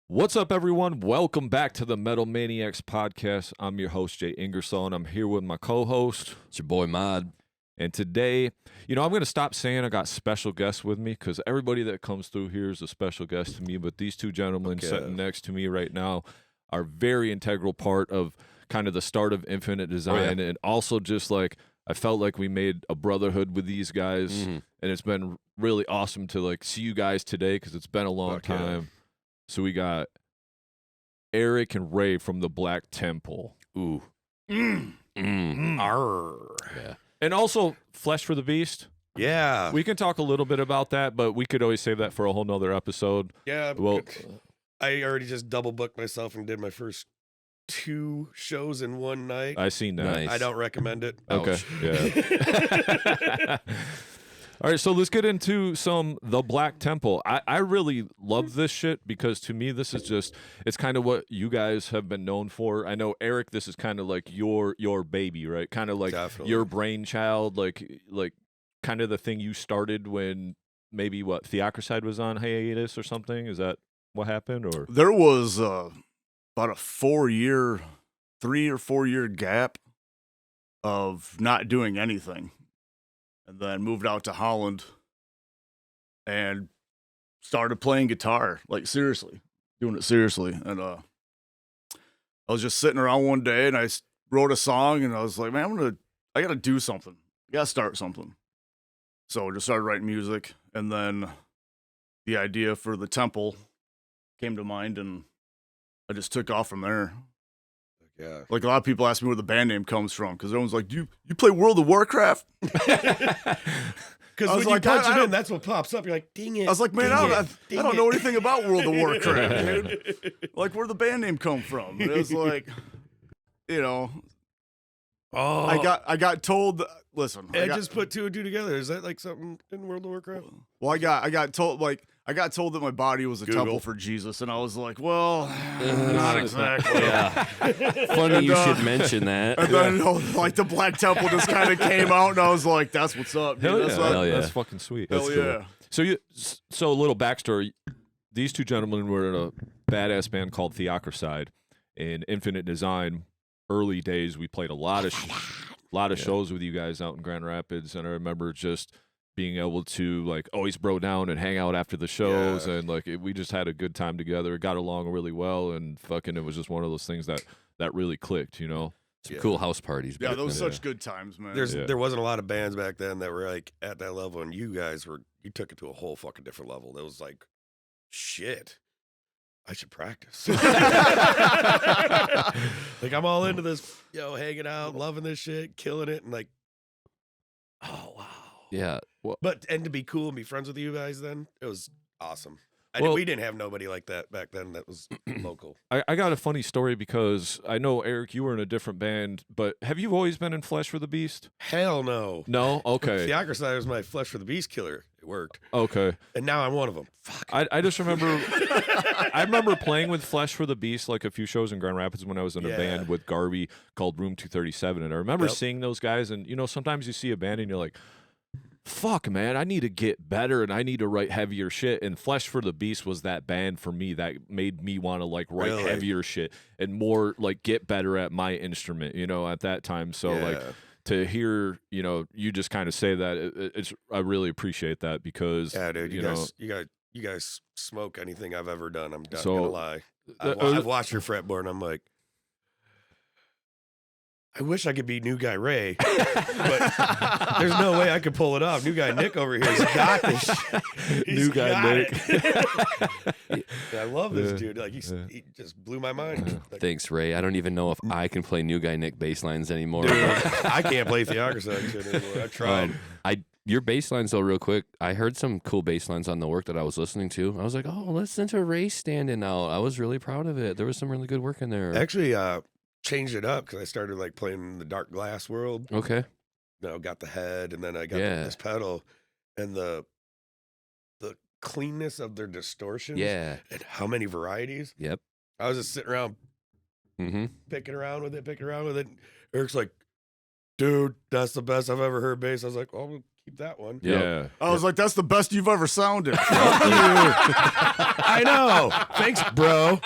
What's up, everyone? Welcome back to the Metal Maniacs Podcast. I'm your host, Jay Ingersoll, and I'm here with my co-host. It's your boy, Mod. And today, I'm going to stop saying I got special guests with me because everybody that comes through here is a special guest to me, but these two gentlemen sitting next to me right now are very integral part of kind of the start of Infinite Design, and also just like I felt like we made a brotherhood with these guys, and it's been really awesome to like see you guys today because it's been a long time. So we got Erik and Ray from the Black Temple. Ooh. Yeah. And also Flesh for the Beast. Yeah. We can talk a little bit about that, but we could always save that for a whole nother episode. Yeah. Well, I already just double booked myself and did my first 2 shows in one night. I seen that. Nice. I don't recommend it. Okay. Yeah. All right, so let's get into the Black Temple. I really love this shit because to me this is just it's kind of what you guys have been known for. I know Erik, this is kind of like your baby, right? Kind of like your brainchild, like kind of the thing you started when maybe Theocracide was on hiatus or something. Is that what happened? Or there was about a 3 or 4 year gap of not doing anything. And then moved out to Holland and started playing guitar, like seriously, doing it seriously. And I was just sitting around one day and I wrote a song and I was like, man, I got to do something. I got to start something. So I just started writing music. And then the idea for the temple came to mind and I just took off from there. Yeah. Like a lot of people ask me where the band name comes from because everyone's like, "Do you play World of Warcraft?" Because when you punch it in, that's what pops up. You're like, dang it. I was like, man, I don't know anything about World of Warcraft, dude. Like, where'd the band name come from? And it was like, I got told. Listen, I just put 2 and 2 together. Is that like something in World of Warcraft? Well, I got told that my body was a temple for Jesus, and I was like, well, not exactly. Yeah. Funny you should mention that. And then, the Black Temple just kind of came out, and I was like, that's what's up. Dude. Hell yeah. That's fucking sweet. Hell yeah. So a little backstory. These two gentlemen were in a badass band called Theocracide in Infinite Design. Early days, we played a lot of shows with you guys out in Grand Rapids, and I remember just being able to always bro down and hang out after the shows, and we just had a good time together. It got along really well, and fucking it was just one of those things that really clicked, Some cool house parties. Yeah, those were such good times, man. There wasn't a lot of bands back then that were like at that level, and you guys you took it to a whole fucking different level. That was like, shit, I should practice. I'm all into this, hanging out, loving this shit, killing it, and oh wow. Yeah. And to be cool and be friends with you guys then, it was awesome. We didn't have nobody like that back then that was local. I got a funny story because I know, Erik, you were in a different band, but have you always been in Flesh for the Beast? Hell no. No? Okay. Theocracide was my Flesh for the Beast killer. It worked. Okay. And now I'm one of them. Fuck. I just remember I remember playing with Flesh for the Beast a few shows in Grand Rapids when I was in a band with Garvey called Room 237, and I remember seeing those guys, and sometimes you see a band and you're like, fuck, man, I need to get better and I need to write heavier shit. And Flesh for the Beast was that band for me that made me want to write heavier shit and more get better at my instrument, at that time. So to hear, you just kind of say that, I really appreciate that because dude, you guys smoke anything I've ever done. I'm not gonna lie. I've watched your fretboard and I'm like, I wish I could be New Guy Ray, but there's no way I could pull it off. New Guy Nick over here, he's got this shit. New Guy Nick. I love this dude. He just blew my mind. Thanks, Ray. I don't even know if I can play New Guy Nick bass lines anymore. Dude, I can't play Theocracide shit anymore. I tried. Your bass lines, though, real quick, I heard some cool bass lines on the work that I was listening to. I was like, oh, listen to Ray standing out. I was really proud of it. There was some really good work in there. Actually, changed it up because I started playing in the Dark Glass world. Okay. Got the head, and then I got this pedal, and the cleanness of their distortions. Yeah. And how many varieties. Yep. I was just sitting around picking around with it. Eric's like, dude, that's the best I've ever heard bass. I was like, oh, keep that one. Yeah. I was like, that's the best you've ever sounded. I know. Thanks, bro.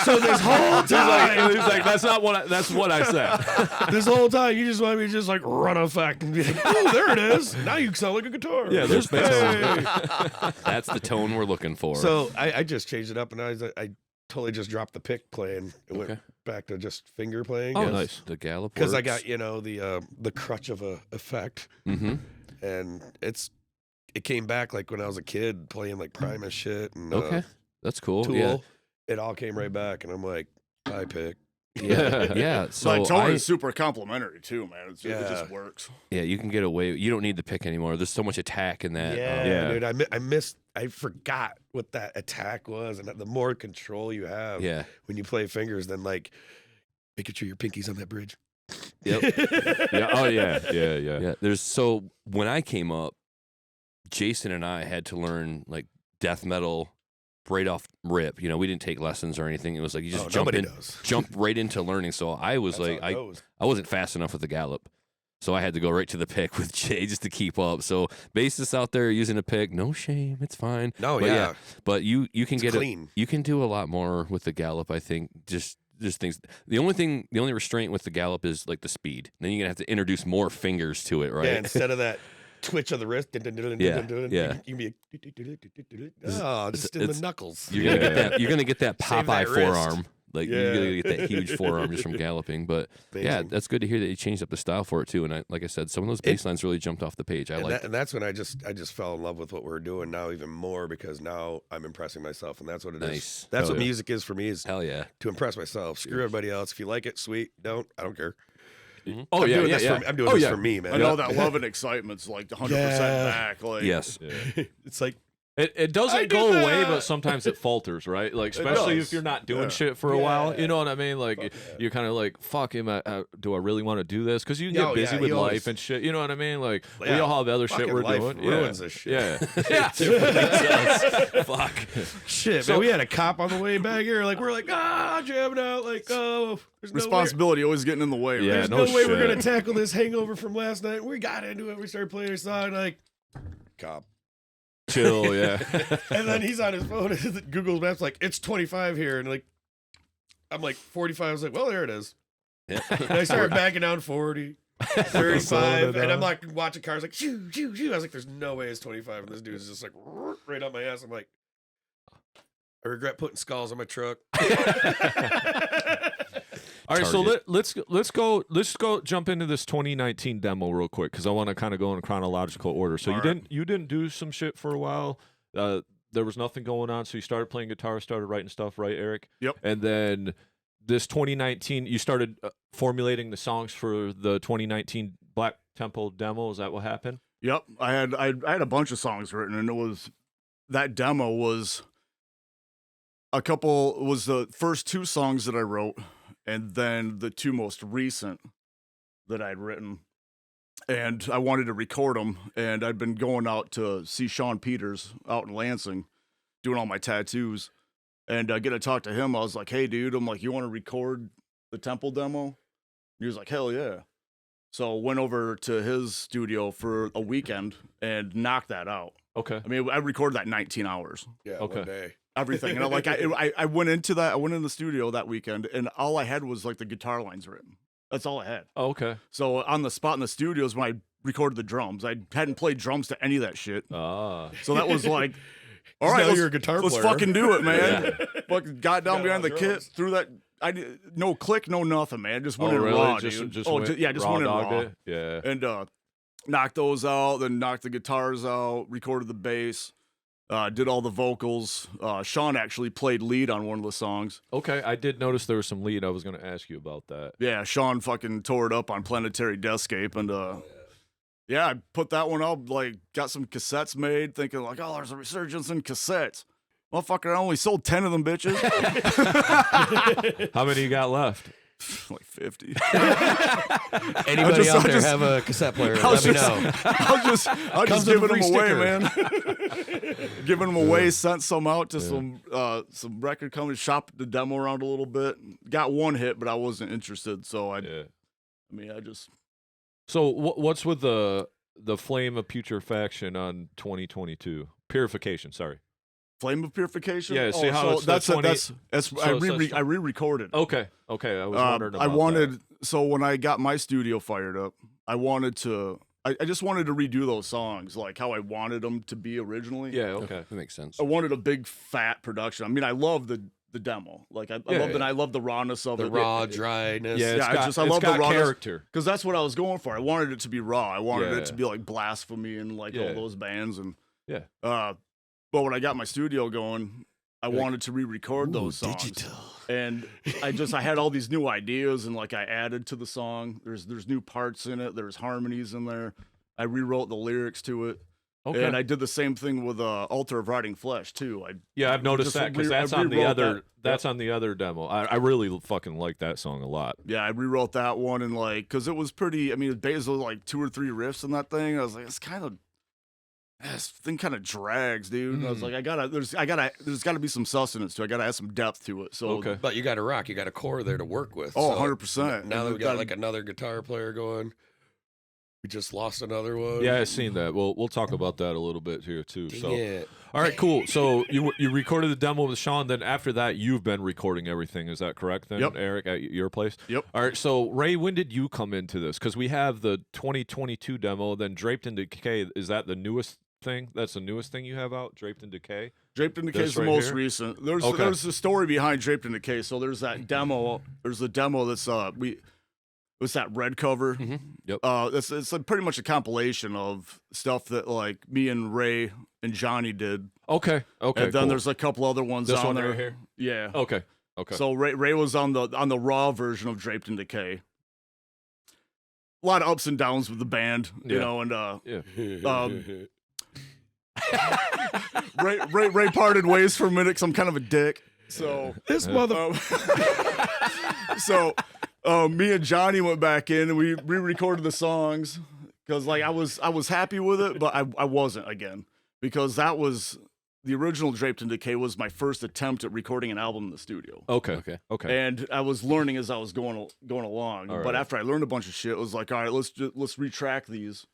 So this whole time, He's like, that's what I said. this whole time, you just want me to just like run effect and be like, oh, there it is. Now you sound like a guitar. Yeah, there's Hey. That's the tone we're looking for. So I just changed it up, and I totally just dropped the pick playing and went back to just finger playing. Oh, nice. The gallop Because I works. got the crutch of a effect, Mm-hmm. and it came back like when I was a kid playing like Primus shit and Okay, that's cool. Tool. Yeah, It all came right back, and I'm like, I pick. yeah, yeah. So Like, tone is super complimentary too, man. It Yeah. just works. yeah, you can get away. You don't need the pick anymore. There's so much attack in that. Yeah. Dude, I forgot what that attack was, and the more control you have Yeah. when you play fingers, then like making sure your pinky's on that bridge. Yep. Yeah. Oh yeah. Yeah. Yeah. Yeah. There's so when I came up, Jason and I had to learn like death metal right off rip. You know, we didn't take lessons or anything. It was like you just Nobody does. jump right into learning. So I was That's like, how it goes. I wasn't fast enough with the gallop. So I had to go right to the pick with Jay just to keep up. So bassists out there using a pick, no shame, it's fine. No, But yeah. But you can It's get clean. you can do a lot more with the gallop. I think just things. The only restraint with the gallop is like the speed. Then you're gonna have to introduce more fingers to it, right? Yeah, instead of that twitch of the wrist, Yeah, you can be just in the knuckles. You're gonna get that. You're gonna get that Save Popeye that wrist. forearm. Like Yeah. you're gonna get that huge forearm just from galloping. But yeah, Amazing. that's good to hear that you changed up the style for it too. And like I said, some of those bass lines really jumped off the page. I And, like. and that's when I just fell in love with what we're doing now even more, because now I'm impressing myself, and that's what it is. Nice. That's Hell what yeah. music is for me, is Hell yeah. to impress myself. Screw everybody else. If you like it, sweet. Don't. I don't care. Oh I'm yeah. doing Yeah. this Yeah. For, I'm doing Oh, this yeah. for me, man. I know that love and excitement's like 100% Yeah. back. Like, Yes. It's like, It I doesn't did go away, that. but sometimes it falters, right? Like especially does. if you're not doing Yeah. shit for a while. You know what I mean? Like Fuck yeah. you're kind of like, fuck, do I really want to do this? Because you get Oh, busy yeah, with you life always- and shit. You know what I mean? Like we Yeah. all have other shit Fucking we're life doing. ruins yeah. this shit. Yeah. Yeah. Fuck. shit, So- man. We had a cop on the way back here. Like, we're like, jamming out. Like, there's no way. responsibility always getting in the way. Yeah, right? There's no way we're shit. gonna tackle this hangover from last night. We got into it. We started playing a song. Like, cop. Chill. Yeah. And then he's on his phone. And Google Maps like, it's 25 here, and like, I'm like 45. I was like, well, there it is. Yeah. And I started backing down 40, 35, and I'm like watching cars like shoo, shoo, shoo. I was like, there's no way it's 25, and this dude's just like right on my ass. I'm like, I regret putting skulls on my truck. All right, so Target. let's go jump into this 2019 demo real quick because I want to kind of go in chronological order. So All you didn't do some shit for a while. There was nothing going on, so you started playing guitar, started writing stuff, right, Eric? Yep. And then this 2019, you started formulating the songs for the 2019 Black Temple demo. Is that what happened? Yep. I had a bunch of songs written, and that demo was the first two songs that I wrote, and then the two most recent that I'd written. And I wanted to record them, and I'd been going out to see Sean Peters out in Lansing, doing all my tattoos, and get to talk to him. I was like, "Hey, dude," I'm like, "You want to record the Temple demo?" He was like, "Hell yeah!" So went over to his studio for a weekend and knocked that out. Okay. I mean, I recorded that in 19 hours, Yeah, Okay. one day. everything. And I went into that. I went in the studio that weekend, and all I had was like the guitar lines written. That's all I had. Oh, okay. So on the spot in the studios when I recorded the drums, I hadn't played drums to any of that shit. Ah. So that was like, all Now right, you're a guitar let's player. fucking do it, man. Fucking got down Got behind the on kit, drums. threw that. No click, no nothing, man. Just went Oh, in really? raw, Just dude. just Oh, went just raw went in dogged raw. it? Yeah. And knocked those out, then knocked the guitars out, recorded the bass, did all the vocals. Sean actually played lead on one of the songs. Okay, I did notice there was some lead. I was going to ask you about that. Yeah, Sean fucking tore it up on Planetary Deathscape, and yeah, I put that one up, like, got some cassettes made, thinking like, oh, there's a resurgence in cassettes. Motherfucker, I only sold 10 of them bitches. How many you got left? Like 50. Anybody just- out I there just- have a cassette player? I was Let me just- know. I was Comes just with a giving them free away, sticker. man. Giving them away, sent some out to some record companies, shopped the demo around a little bit. Got one hit, but I wasn't interested, so I Yeah. mean, I just So what's with the the flame of putrefaction on 2022 purification. Sorry. Flame of Purification. Yeah, see how it's that's so I re-recorded. Okay. I was wondering about I wanted that. so when I got my studio fired up, I just wanted to redo those songs like how I wanted them to be originally. Yeah, okay. That makes sense. I wanted a big fat production. I mean, I love the demo. Like I love the rawness of The it. raw dryness. Yeah, I love the rawness character. because that's what I was going for. I wanted it to be raw. I wanted Yeah. it to be like Blasphemy and like Yeah. all those bands and Yeah. But when I got my studio going, I wanted to re-record those songs. Digital. And I had all these new ideas and like I added to the song. There's new parts in it. There's harmonies in there. I rewrote the lyrics to it. Okay. And I did the same thing with Altar of Rotting Flesh too. I've noticed that because that's I on the rewrote other. that. That's on the other demo. I really fucking like that song a lot. Yeah, I rewrote that one and like because it was pretty. I mean, it basically like 2 or 3 riffs in that thing. I was like, it's kind of. This thing kind of drags, dude. And I was like, there's got to be some sustenance to it. I got to add some depth to it. So, Okay. But you got a rock. You got a core there to work with. Oh, so 100%. Now that we got like another guitar player going, we just lost another one. Yeah, I've seen that. We'll talk about that a little bit here too. Dang So, it. all right, cool. So you recorded the demo with Sean. Then after that, you've been recording everything. Is that correct? Then, Yep. Eric, at your place. Yep. All right. So Ray, when did you come into this? Because we have the 2022 demo. Then Draped in Decay. Is that the newest thing? That's the newest thing you have out. Draped in Decay. Draped in Decay This is the right most here? recent. There's Okay. a story behind Draped in Decay. So there's that demo. There's a demo that's what's that red cover? Yep. It's like pretty much a compilation of stuff that like me and Ray and Johnny did. Okay. Okay. And then cool. there's a couple other ones This on one there. right here? Yeah. Okay. Okay. So Ray was on the raw version of Draped in Decay. A lot of ups and downs with the band, you Yeah. know, and yeah. Ray parted ways for a minute 'cause I'm kind of a dick. So This mother. so me and Johnny went back in and we re-recorded the songs because like I was happy with it, but I wasn't again because that was the original Draped in Decay was my first attempt at recording an album in the studio. Okay. Okay. And I was learning as I was going along. All But right. after I learned a bunch of shit, it was like, all right, let's retrack these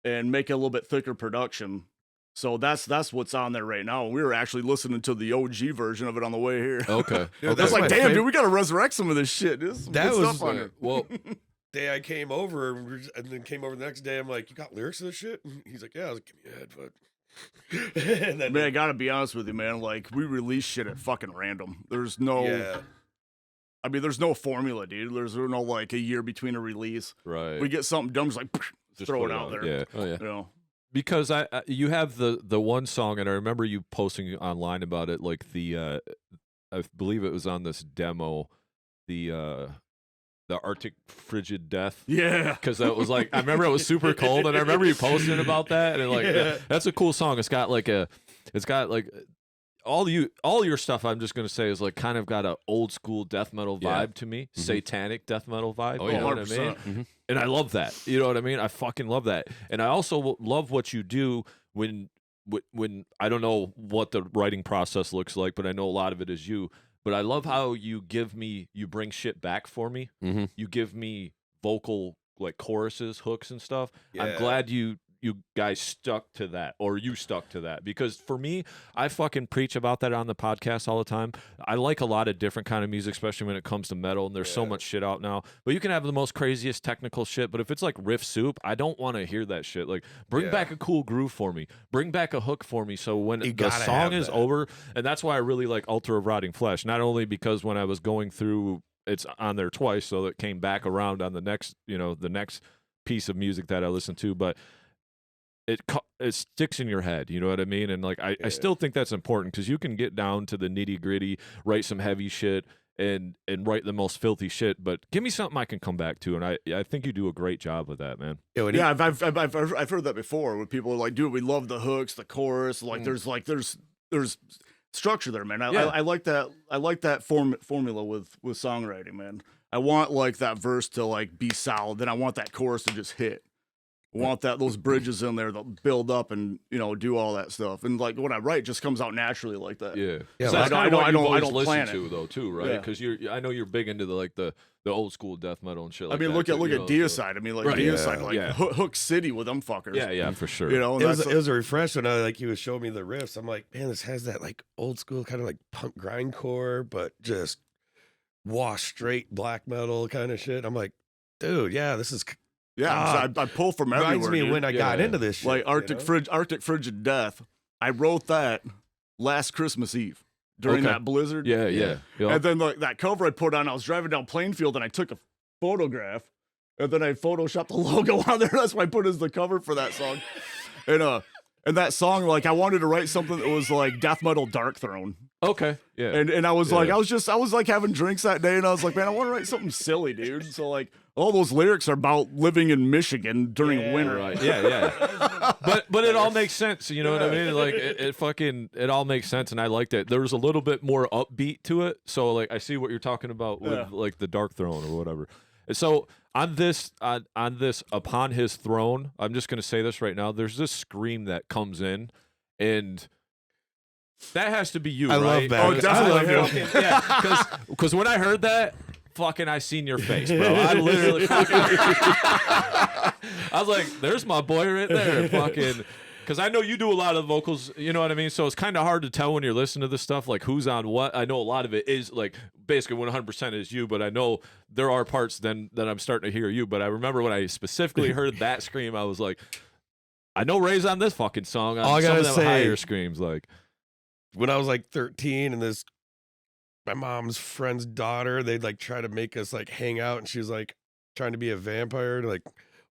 and make it a little bit thicker production. So that's what's on there right now. We were actually listening to the OG version of it on the way here. Okay. Yeah, okay. That's like, my damn, fav- dude, we got to resurrect some of this shit. There's some That good was, stuff on it. Well, day I came over and then came over the next day. I'm like, you got lyrics to this shit? And he's like, yeah. I was like, give me a headbutt. And then, Man, I got to be honest with you, man. Like, we release shit at fucking random. There's no, yeah. I mean, there's no formula, dude. There's no like a year between a release. Right. We get something dumb, just like, Just throw put it out on. there. Yeah. Oh yeah. You know? Because you have the one song, and I remember you posting online about it, like the I believe it was on this demo, the Arctic Frigid Death. Yeah. Because it was like I remember it was super cold, and I remember you posting about that, and like Yeah. that's a cool song. It's got like all your stuff. I'm just gonna say is like kind of got a old school death metal Yeah. vibe to me, satanic death metal vibe. Oh, you yeah. know what I mean? 100%. And I love that. You know what I mean? I fucking love that. And I also love what you do when I don't know what the writing process looks like, but I know a lot of it is you. But I love how you bring shit back for me. Mhm. You give me vocal like choruses, hooks and stuff. I'm Yeah. glad you guys stuck to that, or you stuck to that, because for me, I fucking preach about that on the podcast all the time. I like a lot of different kind of music, especially when it comes to metal, and there's so Yeah. much shit out now. But you can have the most craziest technical shit, but if it's like riff soup, I don't want to hear that shit. Like, bring Yeah. back a cool groove for me. Bring back a hook for me, so when You the gotta song have is that. over, and that's why I really like Altar of Rotting Flesh, not only because when I was going through, it's on there twice, so it came back around on the next piece of music that I listened to, but it sticks in your head, you know what I mean? And like I still think that's important, because you can get down to the nitty gritty, write some heavy shit, and write the most filthy shit, but give me something I can come back to, and I think you do a great job with that, man. Yeah, when Yeah, I've heard that before. When people are like, "Dude, we love the hooks, the chorus." Like, there's structure there, man. Yeah. I like that. I like that formula with songwriting, man. I want like that verse to like be solid, then I want that chorus to just hit. want those bridges in there that build up and do all that stuff. And like when I write, it just comes out naturally like that. Yeah. Yeah, So like, that's I don't listen plan to though too, right? Yeah. Because I know you're big into the old school death metal and shit. Like I mean, that, look at Deicide. I mean, like Deicide, like yeah. Hook City with them fuckers. Yeah, for sure. It was a refresh when he was showing me the riffs. I'm like, man, this has that like old school kind of like punk grindcore, but just wash straight black metal kind of shit. I'm like, dude, yeah, this is. Yeah, I pull from everywhere. Reminds me when I got into this shit. Like Arctic Frigid Death. I wrote that last Christmas Eve during that blizzard. Yeah. Yep. And then that cover I put on, I was driving down Plainfield and I took a photograph and then I photoshopped the logo on there. That's what I put as the cover for that song. And that song, like I wanted to write something that was like death metal Dark Throne. Okay. Yeah. And I was like, I was like having drinks that day and I was like, man, I want to write something silly, dude. So like all those lyrics are about living in Michigan during winter. Right. Yeah. but it all makes sense. You know what I mean? Like it all makes sense. And I liked it. There was a little bit more upbeat to it. So like, I see what you're talking about with like the Dark Throne or whatever. And so on this, upon his throne, I'm just going to say this right now. There's this scream that comes in and that has to be you, I right? love that. Oh, definitely. Yeah, because when I heard that, fucking, I seen your face, bro. I literally fucking, I was like, there's my boy right there, fucking. Because I know you do a lot of vocals, you know what I mean? So it's kind of hard to tell when you're listening to this stuff, like who's on what. I know a lot of it is like basically 100% is you, but I know there are parts then that I'm starting to hear you. But I remember when I specifically heard that scream, I was like, I know Ray's on this fucking song. On some of them higher screams, like. When I was like 13 and my mom's friend's daughter, they'd like try to make us like hang out and she was like trying to be a vampire and like,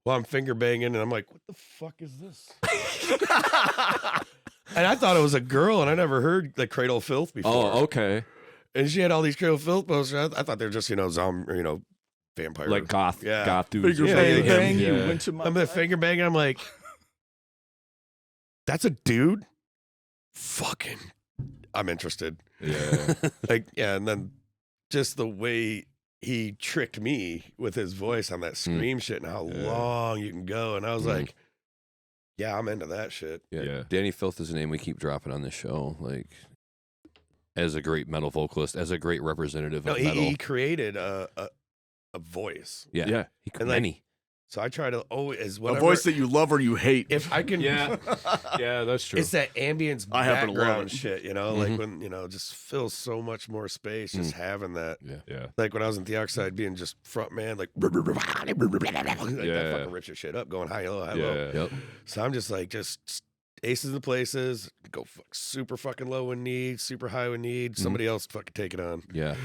well, I'm finger banging and I'm like, what the fuck is this? And I thought it was a girl and I never heard like Cradle of Filth before. Oh, okay. And she had all these Cradle of Filth posters. I thought they were just, vampire. Like goth dudes. Finger bang, you went to my I'm the finger banging. I'm like, that's a dude? Fucking. I'm interested. Yeah. And then just the way he tricked me with his voice on that scream shit and how long you can go. And I was like, yeah, I'm into that shit. Yeah. Danny Filth is a name we keep dropping on this show. Like, as a great metal vocalist, as a great representative of metal. He created a voice. Yeah. And like, so I try to always a voice that you love or you hate. If I can, Yeah, that's true. it's that ambience I happen to love background it. shit, like when just fills so much more space just having that. Yeah. Like when I was in Theoxide being just front man, like that fucking Richard shit up, going high, low, high, low. Yep. So I'm just like aces in places, go super fucking low when need, super high when need. Somebody else fucking take it on. Yeah.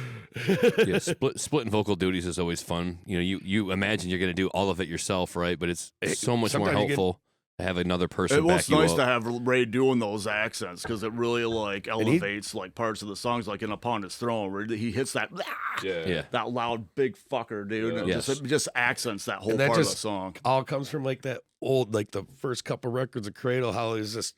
Splitting vocal duties is always fun. You imagine you're going to do all of it yourself, right? But it's so much more helpful to have another person back you up. It's nice to have Ray doing those accents because it really like elevates like parts of the songs, like in Upon His Throne, where he hits that that loud big fucker, dude. And it just accents that whole part of the song. All comes from like that old, like the first couple records of Cradle, how it's just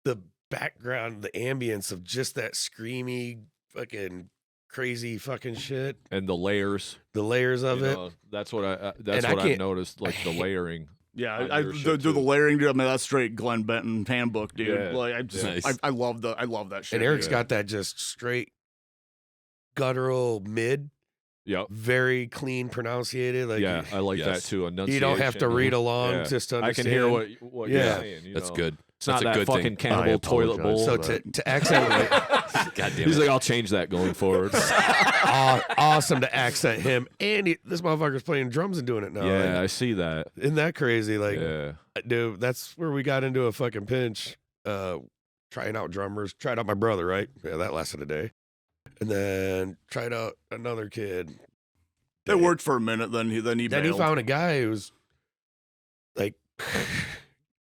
the background, the ambience of just that screamy fucking crazy fucking shit And the layers of it. That's what I noticed, like the layering. Yeah, I do the layering, dude. I mean, that's straight Glenn Benton handbook, dude. Yeah. Like I love that shit. And Eric's got that just straight guttural mid. Yep. Very clean pronunciated. Like I like that too. You don't have to read along just to understand. I can hear what you're saying. That's good. It's That's not a that good fucking thing. cannibal toilet bowl. So to accent God damn it. He's like, I'll change that going forward. awesome to accent him. And this motherfucker's playing drums and doing it now. Yeah, I see that. Isn't that crazy? Like, Yeah. dude, that's where we got into a fucking pinch. Trying out drummers. Tried out my brother, right? Yeah, that lasted a day. And then tried out another kid. It worked for a minute, then he bailed. Found a guy who was like,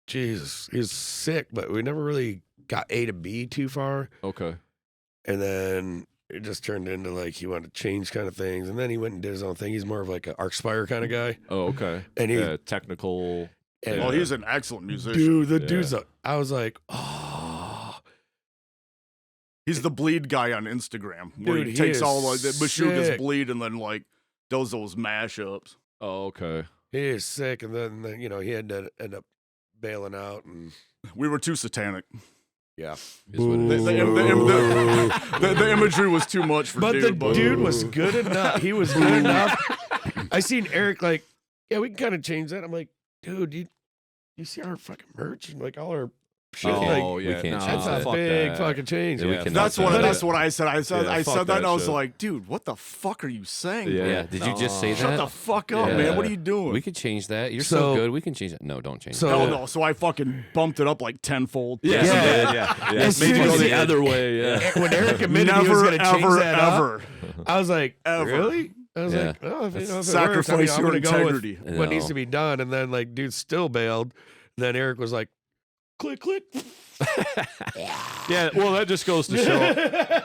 Jesus, he was sick, but we never really got A to B too far. Okay. And then it just turned into like he wanted to change kind of things. And then he went and did his own thing. He's more of like an Arcspire kind of guy. Oh, okay. And he technical. And, he's an excellent musician. Dude, the dude's I was like, oh. He's the bleed guy on Instagram. Where Dude, he he takes is all like the Meshuggah's sick. bleed and then like does those mashups. Oh, okay. He is sick, and then he had to end up bailing out, and We were too satanic. yeah. Is what it is. The imagery was too much for But dude. the dude was good enough. He was good enough. I seen Eric like, yeah, we can kind of change that. I'm like, dude, you see our fucking merch and like all our shit. Oh, like, yeah. we can't no, change that's a that. big that. fucking change. Yeah, we Yeah. can- That's Not what that. I said. I said Yeah, I fuck said that, and I was shit. like, dude, what the fuck are you saying? Yeah. bro? Yeah. Did you just say Shut that? the fuck up, Yeah. man. What are you doing? We could change that. You're So- so good. We can change that. No, don't change So- it. Hell no. So I fucking bumped it up like tenfold. Yeah, Yeah. he did, yeah. As Maybe soon go as the he- other way. Yeah. When Eric admitted he was Never, going to change ever, that up, ever. I was like, Ever. really? I was Yeah. like, oh, if it works, Sacrifice I'm your gonna go with integrity. what needs No. to be done. And then like, dude still bailed. Then Eric was like, click, click. Yeah, well, that just goes to show.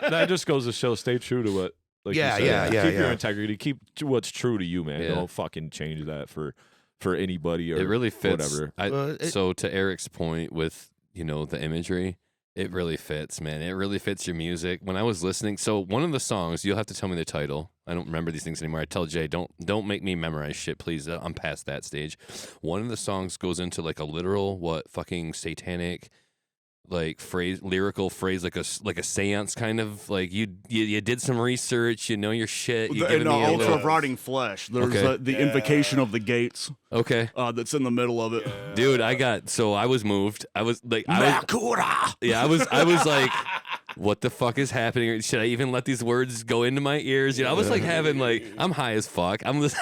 That just goes to show. Stay true to what. Like Yeah, you said. yeah, Keep your yeah. integrity. Keep what's true to you, man. Yeah. Don't fucking change that for anybody or It really fits. whatever. So to Eric's point with the imagery, it really fits, man. It really fits your music. When I was listening, so one of the songs, you'll have to tell me the title. I don't remember these things anymore. I tell Jay, don't make me memorize shit, please. I'm past that stage. One of the songs goes into like a literal fucking satanic like lyrical phrase, like a seance kind of like you did some research, you know your shit. You In giving me a Ultra little, of Rotting Flesh, there's Okay. the invocation of the gates okay, that's in the middle of it. dude. I was moved. I was like, Makura! I was like, what the fuck is happening? Should I even let these words go into my ears? I was like having like, I'm high as fuck. I'm just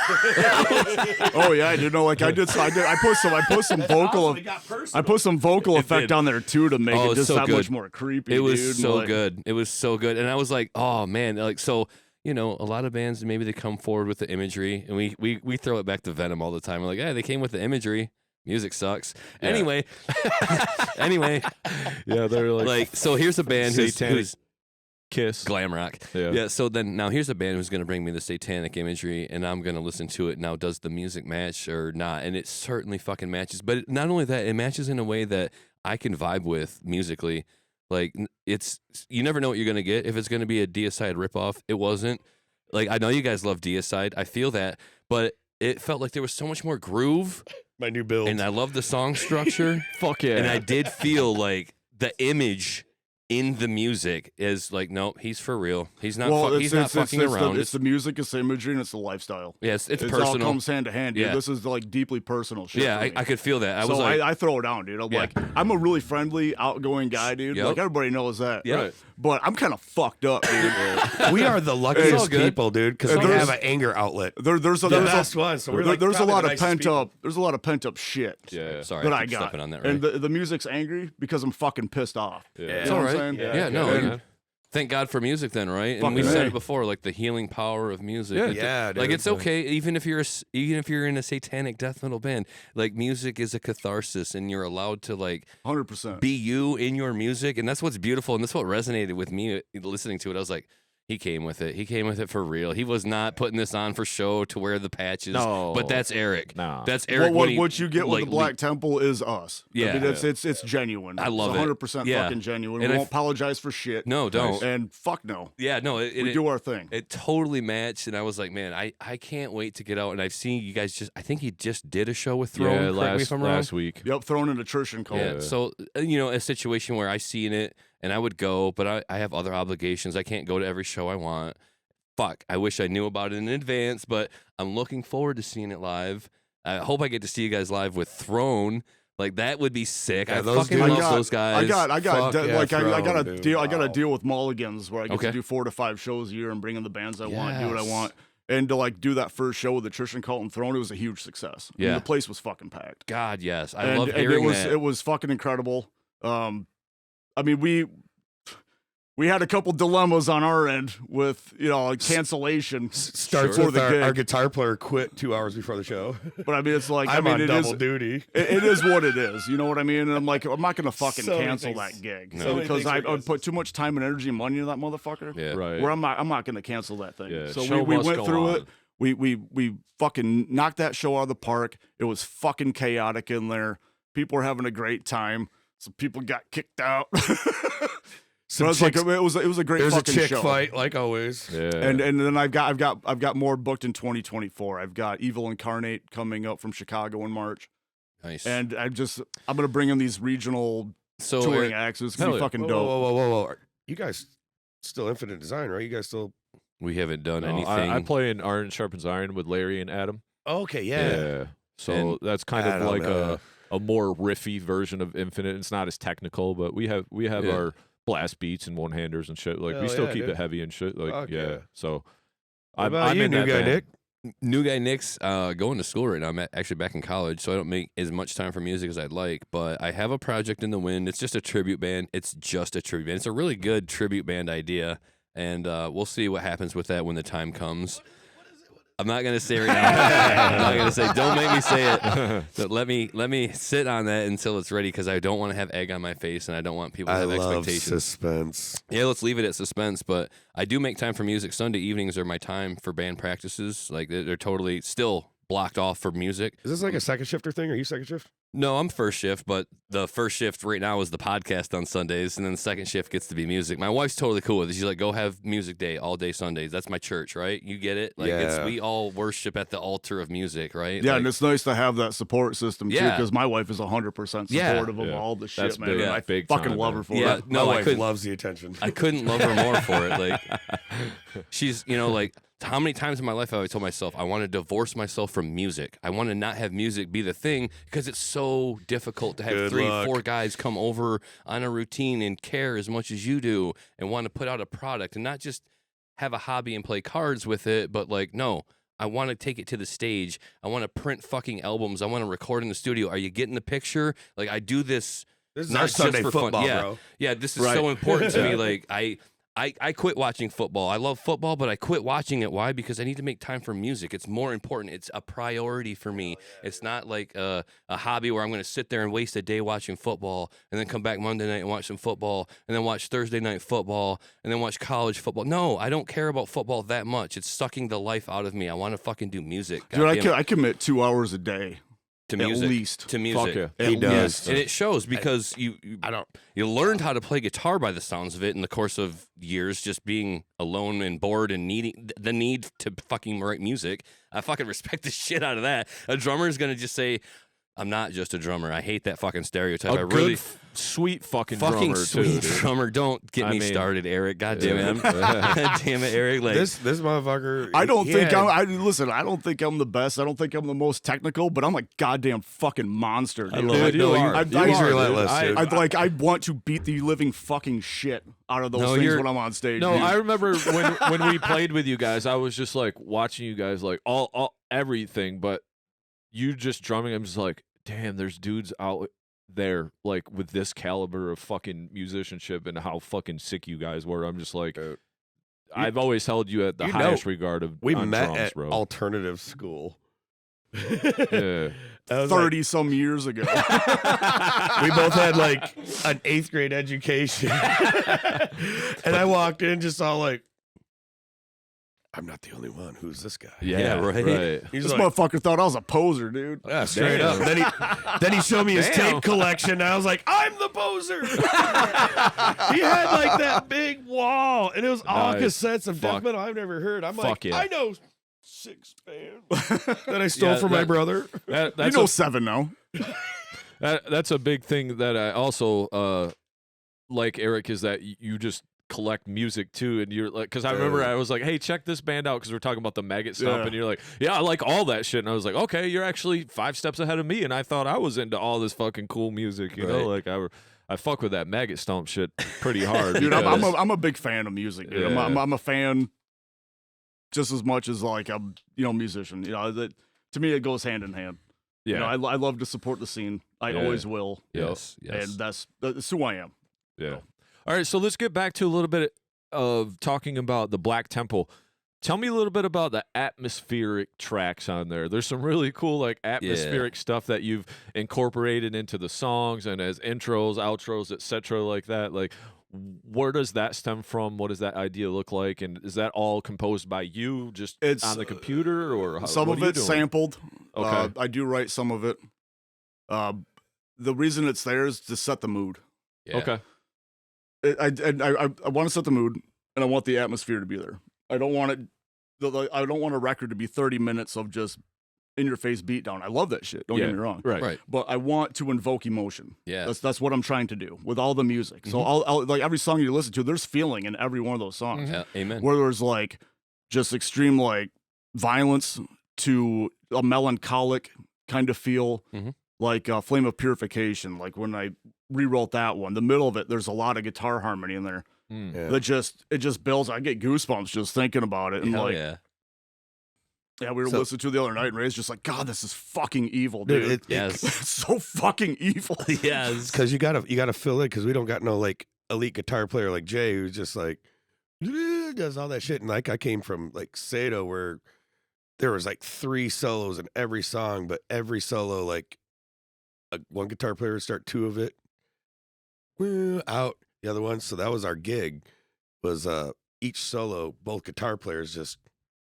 Oh yeah, like I put some vocal effect did. on there too to make Oh, it just so that good. much more creepy. It was dude. so Like, good. It was so good. And I was like, oh man, like so. A lot of bands maybe they come forward with the imagery, and we throw it back to Venom all the time. We're like, hey, they came with the imagery. Music sucks. Yeah. Anyway, Yeah, they're like so here's a band Satanic who's Kiss. glam rock. Yeah. So then now here's a band who's going to bring me the satanic imagery, and I'm going to listen to it. Now, does the music match or not? And it certainly fucking matches. But not only that, it matches in a way that I can vibe with musically. Like you never know what you're going to get. If it's going to be a Deicide ripoff, it wasn't. Like I know you guys love Deicide. I feel that, but it felt like there was so much more groove, My new build. and I love the song structure. Fuck yeah. And I did feel like the image in the music is like, nope, he's for real. He's not. He's not fucking around. It's the music, it's the imagery, and it's the lifestyle. Yeah, it's It all personal. comes hand to hand, dude. Yeah. This is like deeply personal shit. Yeah, for me. I could feel that. I So was like, I throw it down, dude. I'm Yeah. like, I'm a really friendly, outgoing guy, dude. Yep. Like everybody knows that. Yep. Right. But I'm kind of fucked up, dude. we are the all luckiest good. people, dude, because And we there's- have an anger outlet. There's a The best one. So we're like there's a probably lot the of nicest pent people. up. There's a lot of pent up shit. Yeah. sorry, That I I keep got. stepping on that. And Right? the music's angry because I'm fucking pissed off. Yeah. It's It's You know all what right. I'm saying? Yeah, no. Yeah. Thank God for music, then, right? And Fucking we said A. it before, like the healing power of music. Yeah. It- Yeah, like dude. it's okay, even if you're in a satanic death metal band. Like music is a catharsis, and you're allowed to like 100%. be you in your music, and that's what's beautiful, and that's what resonated with me listening to it. I was like, he came with it. He came with it for real. He was not putting this on for show to wear the patches. No. But that's Eric. Nah. That's Eric. What you get with like, the Black Temple is us. Yeah. I mean, it's genuine. I love it's it. 100% Yeah. fucking genuine. And We I won't apologize for shit. No, don't. And fuck no. Yeah, no. We do our thing. It totally matched, and I was like, man, I can't wait to get out. And I've seen you guys I think he just did a show with Throne. Yeah, correct me if I'm wrong. last week. Yep, thrown in attrition call. Yeah. So a situation where I seen it and I would go, but I have other obligations. I can't go to every show I want. Fuck. I wish I knew about it in advance, but I'm looking forward to seeing it live. I hope I get to see you guys live with Throne. Like that would be sick. Yeah, I those fucking dudes- love those guys. I got Fuck yeah, I Throne, got a dude. deal. I got Wow. a deal with Mulligans where I get Okay. to do 4 to 5 shows a year and bring in the bands I want, do what I Yes. want, and to like do that first show with Attrition Cult and Throne. It was a huge success. I mean, Yeah. the place was fucking packed. God, yes. I and, love and hearing that. it was fucking incredible. I mean, we had a couple dilemmas on our end with like cancellation. Starts for with the gig. our guitar player quit 2 hours before the show. But I mean, it's like I'm I mean, on it double is- duty. it is what it is. You know what I mean? And I'm like, I'm not gonna fucking So many cancel things- that gig so many because things I are would put too much time and energy and money into that motherfucker. Yeah. Right. Where I'm not gonna cancel that thing. Yeah, So show we must went go through on. it. We fucking knocked that show out of the park. It was fucking chaotic in there. People were having a great time. Some people got kicked out. So it was a great There's fucking a chick show. fight, like always. Yeah. And then I've got more booked in 2024. I've got Evil Incarnate coming up from Chicago in March. Nice. And I'm gonna bring in these regional touring acts. It's gonna be fucking dope. Whoa. You guys still Infinite Design, right? You guys still... We haven't done No, anything. I play in Iron Sharpens Iron with Larry and Adam. Okay, yeah. So And that's kind of Adam, like a more riffy version of Infinite. It's not as technical, but we have our blast beats and one handers and shit. Like Hell we still yeah, keep dude. it heavy and shit. Like Fuck yeah. So What I'm about you, in new that guy band. Nick? New guy Nick's going to school right now. I'm actually back in college, so I don't make as much time for music as I'd like. But I have a project in the wind. It's just a tribute band. It's a really good tribute band idea, and we'll see what happens with that when the time comes. I'm not gonna say right now. I'm not gonna say. Don't make me say it. But let me sit on that until it's ready, because I don't want to have egg on my face, and I don't want people to have expectations. Suspense. Yeah, let's leave it at suspense. But I do make time for music. Sunday evenings are my time for band practices. Like they're totally still blocked off for music. Is this like a second shifter thing? Are you second shift? No, I'm first shift, but the first shift right now is the podcast on Sundays, and then the second shift gets to be music. My wife's totally cool with it. She's like, go have music day all day Sundays. That's my church, right? You get it? Like Yeah. we all worship at the altar of music, right? Yeah, Like, and it's nice to have that support system too, Yeah. because my wife is 100% Yeah. supportive of Yeah. all the shit, That's man. big. and Yeah, I big fucking time, love man. her for Yeah. it. No, My I wife couldn't. loves the attention. I couldn't love her more for it. Like, she's, like, how many times in my life have I told myself I want to divorce myself from music? I want to not have music be the thing, because it's so difficult to have Good 3, luck. 4 guys come over on a routine and care as much as you do and want to put out a product and not just have a hobby and play cards with it, but like, no, I want to take it to the stage. I want to print fucking albums. I want to record in the studio. Are you getting the picture? Like, I do this. This is not our just Sunday for fun. football, Yeah. bro. Yeah, this is Right. so important to me. Like, I quit watching football. I love football, but I quit watching it. Why? Because I need to make time for music. It's more important. It's a priority for me. It's not like a hobby where I'm going to sit there and waste a day watching football and then come back Monday night and watch some football and then watch Thursday night football and then watch college football. No, I don't care about football that much. It's sucking the life out of me. I want to fucking do music. Dude, Goddamn I commit 2 hours a day to at music. least. To music. Fuck yeah. He At does. least. And it shows, because you learned how to play guitar by the sounds of it in the course of years, just being alone and bored and needing the need to fucking write music. I fucking respect the shit out of that. A drummer is gonna just say, "I'm not just a drummer." I hate that fucking stereotype. I A really good, sweet fucking fucking drummer sweet too. Dude. drummer. Don't get I me mean, started, Eric. God damn it. yeah. God damn it, Eric. Like, This motherfucker. I don't he think had- listen, I don't think I'm the best. I don't think I'm the most technical, but I'm a goddamn fucking monster, dude. I love it. No, You you- are. I'd- You I'd- He's are, dude. relentless, dude. I want to beat the living fucking shit out of those No, things you're- when I'm on stage. No, dude. I remember when we played with you guys, I was just like watching you guys, like all everything, but you just drumming. I'm just like, damn, there's dudes out there like with this caliber of fucking musicianship and how fucking sick you guys were. I'm just like, Dude. I've always held you at the You know, highest regard of We on met drums, at bro. alternative school. Yeah. I was like- 30 some years ago. we both had like an 8th grade education. And I walked in just all like, I'm not the only one. Who's this guy? Yeah, right. He's This like, motherfucker thought I was a poser, dude. yeah, straight Damn. up. Then he showed me his Damn. tape collection. And I was like, I'm the poser. He had like that big wall, and it was all Nice. cassettes of death Fuck. metal I've never heard. I'm Fuck like, yeah. I know 6 bands that I stole Yeah, from my that- brother. That, You that's know a 7 now. that's a big thing that I also like, Eric, is that you just collect music too, and you're like, because I remember I was like, hey, check this band out, because we're talking about the maggot stomp, Yeah. and you're like, yeah, I like all that shit, and I was like, okay, you're actually 5 steps ahead of me, and I thought I was into all this fucking cool music, you know, like I fuck with that maggot stomp shit pretty hard. Dude, because- I'm a big fan of music, dude. Yeah. I'm a fan just as much as like a musician. You know, that to me it goes hand in hand. yeah, You know, I love to support the scene. I Yeah. always will. Yes, yes. And that's who I am. yeah. All right, so let's get back to a little bit of talking about the Black Temple. Tell me a little bit about the atmospheric tracks on there. There's some really cool like atmospheric stuff that you've incorporated into the songs and as intros, outros, etc. like that. Like, where does that stem from? What does that idea look like? And is that all composed by you, just It's on the computer, or how, some what of are you it's doing? sampled. Okay. I do write some of it. The reason it's there is to set the mood. Yeah. Okay. I want to set the mood, and I want the atmosphere to be there. I don't want it. I don't want a record to be 30 minutes of just in your face beatdown. I love that shit. Don't get me wrong. Right. But I want to invoke emotion. Yeah. That's what I'm trying to do with all the music. So I'll like every song you listen to, there's feeling in every one of those songs. Yeah. Amen. Where there's like just extreme like violence to a melancholic kind of feel, like Flame of Purification. Like when I rewrote that one, the middle of it, there's a lot of guitar harmony in there. That it just builds. I get goosebumps just thinking about it. And Hell like, yeah. we were listening to the other night, and Ray's just like, God, this is fucking evil, dude. Yes. It's so fucking evil. Yes. Because you gotta fill it, because we don't got no like elite guitar player like Jay who's just like does all that shit. And like I came from like Sato, where there was like 3 solos in every song, but every solo like one guitar player would start 2 of it, out the other one. So that was our gig. Was each solo, both guitar players just